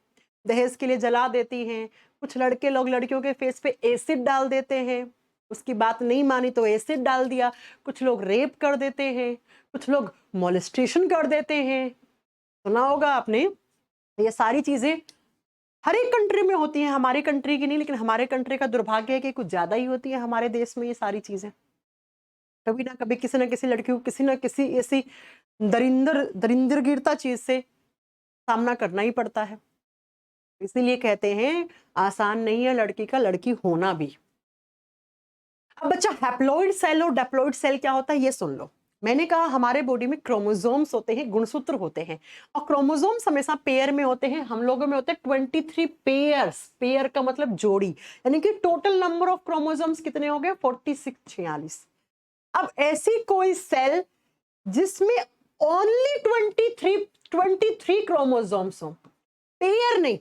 दहेज के लिए जला देती हैं। कुछ लड़के लोग लड़कियों के फेस पे एसिड डाल देते हैं, उसकी बात नहीं मानी तो एसिड डाल दिया। कुछ लोग रेप कर देते हैं, कुछ लोग मोलेस्टेशन कर देते हैं। सुना होगा आपने। ये सारी चीजें हर एक कंट्री में होती हैं, हमारी कंट्री की नहीं, लेकिन हमारे कंट्री का दुर्भाग्य है कि कुछ ज्यादा ही होती है हमारे देश में ये सारी चीजें। कभी ना कभी किसी ना किसी लड़की को किसी ना किसी ऐसी दरिंदरगिरता चीज से सामना करना ही पड़ता है। इसीलिए कहते हैं आसान नहीं है लड़की का लड़की होना भी। अब बच्चा, हैप्लॉइड सेल और डिप्लॉइड सेल क्या होता है ये सुन लो। मैंने कहा हमारे बॉडी में क्रोमोसोम्स होते हैं, गुणसूत्र होते हैं, और क्रोमोसोम्स हमेशा पेयर में होते हैं। हम लोगों में होते हैं 23 पेयर्स। पेयर का मतलब जोड़ी, यानी कि टोटल नंबर ऑफ क्रोमोसोम्स कितने हो गए? 46, 46। अब ऐसी कोई सेल जिसमें ओनली 23 क्रोमोसोम्स हो, पेयर नहीं,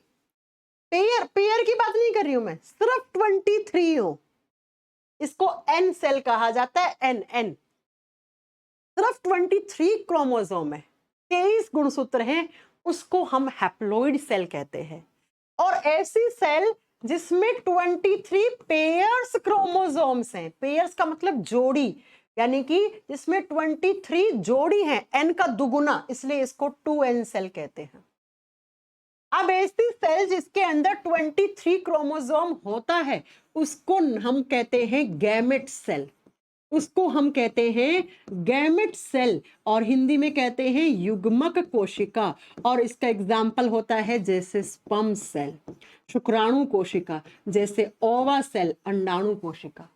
पेयर पेयर की बात नहीं कर रही हूं मैं, सिर्फ 23 हो, इसको एन सेल कहा जाता है। एन एन सिर्फ 23 क्रोमोसोम है, 23 गुणसूत्र हैं, उसको हम हैप्लॉइड सेल कहते हैं। और ऐसी सेल जिसमें 23 पेयर्स क्रोमोसोम्स हैं, पेयर्स का मतलब जोड़ी, यानी कि जिसमें 23 जोड़ी हैं, एन का दुगुना, इसलिए इसको 2n सेल कहते हैं। अब ऐसी सेल जिसके अंदर 23 क्रोमोसोम होता है उसको हम कहते हैं गैमेट सेल, उसको हम कहते हैं गैमेट सेल, और हिंदी में कहते हैं युग्मक कोशिका। और इसका एग्जाम्पल होता है जैसे स्पर्म सेल, शुक्राणु कोशिका, जैसे ओवा सेल, अंडाणु कोशिका।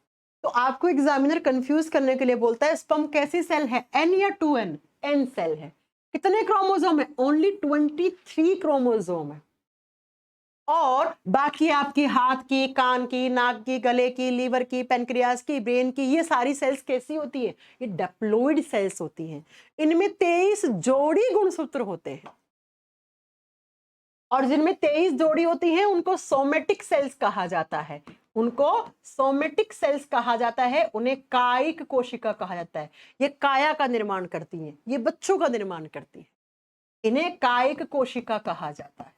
तो आपको एग्जामिनर कंफ्यूज करने के लिए बोलता है स्पर्म कैसी सेल है, एन या 2n? एन सेल है। कितने क्रोमोसोम है? ओनली 23 क्रोमोसोम है। और बाकी आपकी हाथ की, कान की, नाक की, गले की, लीवर की, पेनक्रियास की, ब्रेन की, ये सारी सेल्स कैसी होती है? ये डिप्लॉइड सेल्स होती हैं। इनमें 23 जोड़ी गुणसूत्र होते हैं, और जिनमें 23 जोड़ी होती हैं उनको सोमेटिक सेल्स कहा जाता है। उनको सोमेटिक सेल्स कहा जाता है, उन्हें कायिक कोशिका कहा जाता है। ये काया का निर्माण करती हैं, ये बच्चों का निर्माण करती हैं, इन्हें कायिक कोशिका कहा जाता है।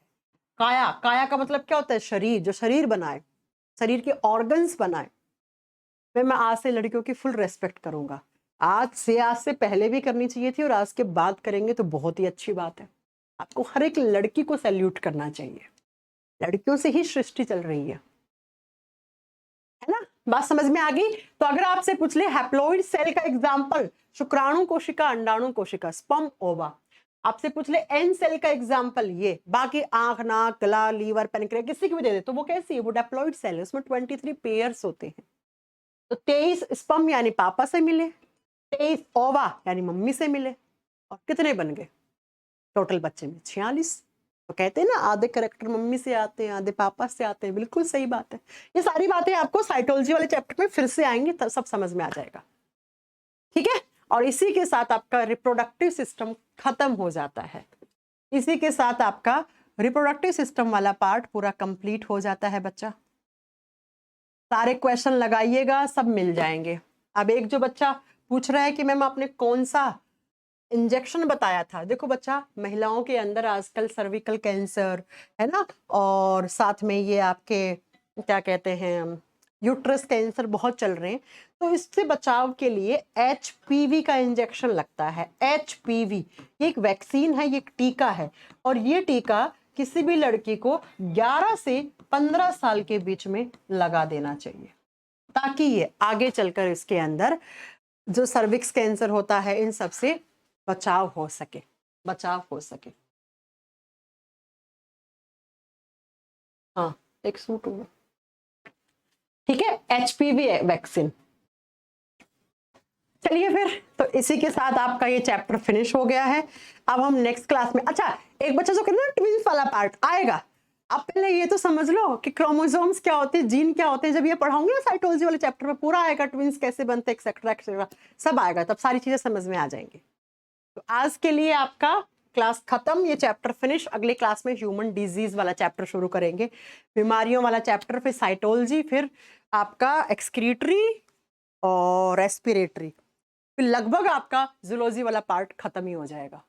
काया, काया का मतलब क्या होता है? शरीर, जो शरीर बनाए, शरीर के ऑर्गन्स बनाए। मैं आज से लड़कियों की फुल रेस्पेक्ट करूंगा। आज से पहले भी करनी चाहिए थी, और आज के बाद करेंगे तो बहुत ही अच्छी बात है। आपको हर एक लड़की को सैल्यूट करना चाहिए, लड़कियों से ही सृष्टि चल रही है ना? बात समझ में आ गई? तो अगर आपसे पूछ ले हैप्लॉइड सेल का एग्जाम्पल, शुक्राणु कोशिका, अंडाणु कोशिका, स्पर्म, ओवा। आपसे पूछ ले एन सेल का एग्जाम्पल ये, बाकी आंख, नाक, गला, लीवर, पेनक्रियास किसी की भी दे दे तो वो कैसी है? वो डिप्लॉइड सेल है, उसमें 23 पेयर्स होते हैं। तो 23 स्पर्म यानी पापा से मिले, 23 ओवा यानी मम्मी से मिले, और कितने बन गए टोटल बच्चे में? 46। तो कहते हैं ना आधे करेक्टर मम्मी से आते हैं, आधे पापा से आते हैं। बिल्कुल सही बात है। ये सारी बातें आपको साइटोलॉजी वाले चैप्टर में फिर से आएंगी, तब सब समझ में आ जाएगा। ठीक है? और इसी के साथ आपका रिप्रोडक्टिव सिस्टम खत्म हो जाता है। इसी के साथ आपका रिप्रोडक्टिव सिस्टम वाला पार्ट पूरा कंप्लीट हो जाता है बच्चा। सारे क्वेश्चन लगाइएगा, सब मिल जाएंगे। अब एक जो बच्चा पूछ रहा है कि मैम आपने कौन सा इंजेक्शन बताया था, देखो बच्चा, महिलाओं के अंदर आजकल सर्विकल कैंसर है ना, और साथ में ये आपके क्या कहते हैं यूट्रस कैंसर बहुत चल रहे हैं। तो इससे बचाव के लिए HPV का इंजेक्शन लगता है। HPV ये एक वैक्सीन है, ये एक टीका है, और ये टीका किसी भी लड़की को 11 से 15 साल के बीच में लगा देना चाहिए, ताकि ये आगे चलकर इसके अंदर जो सर्विक्स कैंसर होता है इन सब से बचाव हो सके, बचाव हो सके। हाँ, एक सूट होगा, ठीक है, HPV वैक्सीन। चलिए फिर, तो इसी के साथ आपका ये चैप्टर फिनिश हो गया है। अब हम नेक्स्ट क्लास में, अच्छा एक बच्चा जो कहते हैं ना ट्विंस वाला पार्ट आएगा, आप पहले ये तो समझ लो कि क्रोमोसोम्स क्या होते हैं, जीन क्या होते हैं। जब ये पढ़ाऊंगे ना साइटोलॉजी वाले चैप्टर में पूरा आएगा, ट्विंस कैसे बनते हैं, एक्सेट्रा एक्सेट्रा सब आएगा, तब सारी चीजें समझ में आ जाएंगी। तो आज के लिए आपका क्लास खत्म, ये चैप्टर फिनिश। अगले क्लास में ह्यूमन डिजीज वाला चैप्टर शुरू करेंगे, बीमारियों वाला चैप्टर, फिर साइटोलॉजी, फिर आपका एक्सक्रीटरी और रेस्पिरेटरी, फिर लगभग आपका जूलॉजी वाला पार्ट खत्म ही हो जाएगा।